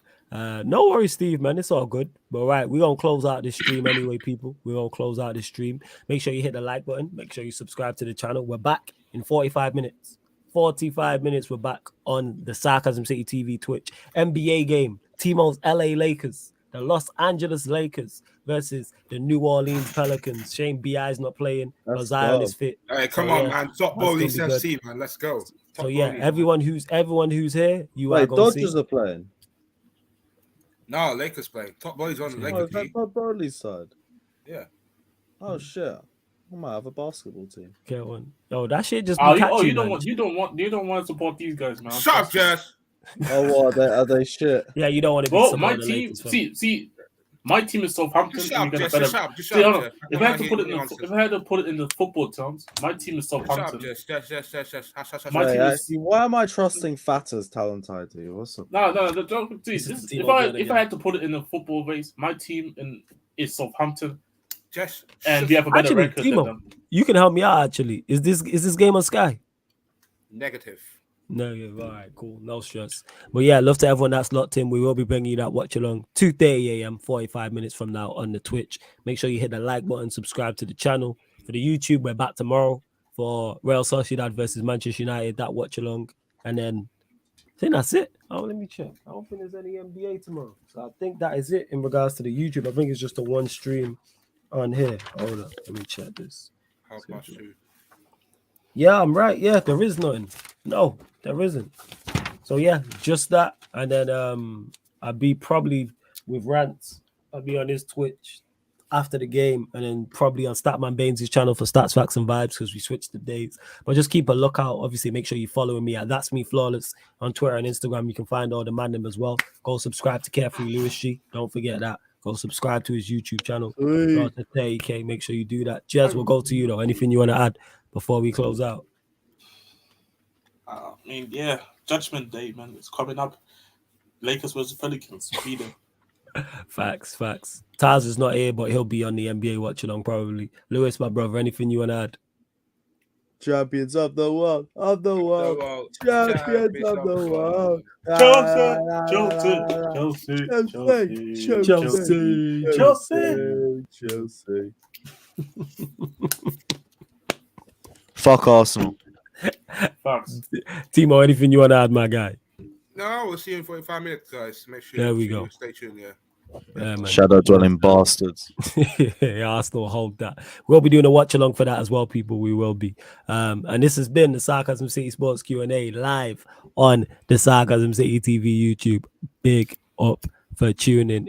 No worries, Steve, man. It's all good. But right, we're gonna close out this stream anyway, people. We're gonna close out this stream. Make sure you hit the like button. Make sure you subscribe to the channel. We're back in 45 minutes. 45 minutes. We're back on the Sarcasm City TV Twitch NBA game. Timo's LA Lakers, the Los Angeles Lakers versus the New Orleans Pelicans. Shane B.I.'s not playing, but Zion is fit.
Hey, come on, man. Top Bullies FC, man. Let's go.
So yeah, everyone who's here, you are going to see.
Dodgers are playing.
No, Lakers playing. Top Bullies on the Lakers.
Is that Top Bullies side?
Yeah.
Oh shit. I might have a basketball team.
Get one. Oh, that shit just.
You don't want to support these guys, man.
Shut up, Jess.
Oh, what are they shit?
Yeah, you don't want to be.
Well, my team. See, my team is Southampton.
If I
had to put it in the football terms, my team is Southampton.
Why am I trusting Fatter's talent ID? What's up?
No. If I had to put it in the football base, my team is Southampton. And we have a better record than them.
You can help me out. Actually, is this game on Sky?
Negative.
No, yeah, all right, cool, no stress. But yeah, love to everyone that's locked in. We will be bringing you that watch along 2:30 a.m. 45 minutes from now on the Twitch. Make sure you hit the like button, subscribe to the channel. For the YouTube, we're back tomorrow for Real Sociedad versus Manchester United. That watch along, and then I think that's it. Oh, let me check. I don't think there's any NBA tomorrow, so I think that is it in regards to the YouTube. I think it's just a one stream on here. Hold up, let me check this. Yeah, I'm right. Yeah, there is nothing. No, there isn't. So yeah, just that. And then I'll be probably with rants. I'll be on his Twitch after the game, and then probably on Statman Baines' channel for Stats, Facts, and Vibes because we switched the days. But just keep a lookout. Obviously, make sure you're following me at That's Me Flawless on Twitter and Instagram. You can find all the mandem as well. Go subscribe to Carefree Lewis G. Don't forget that. Go subscribe to his YouTube channel. To 30K. Make sure you do that. Jez, we'll go to you though. Anything you want to add before we close out?
I mean, yeah, Judgment Day, man. It's coming up. Lakers versus Pelicans. Be there.
Facts. Taz is not here, but he'll be on the NBA watch along probably. Lewis, my brother, anything you want to add?
Champions of the world, champions of the world. Chelsea. Fuck Arsenal.
Facts.
Timo, anything you want to add, my guy?
No, we'll see you in 45 minutes, guys. Make sure
there we go.
Stay tuned, yeah.
Shadow dwelling bastards.
Yeah, Arsenal hold that. We'll be doing a watch along for that as well, people. We will be. And this has been the Sarcasm City Sports Q&A live on the Sarcasm City TV YouTube. Big up for tuning in.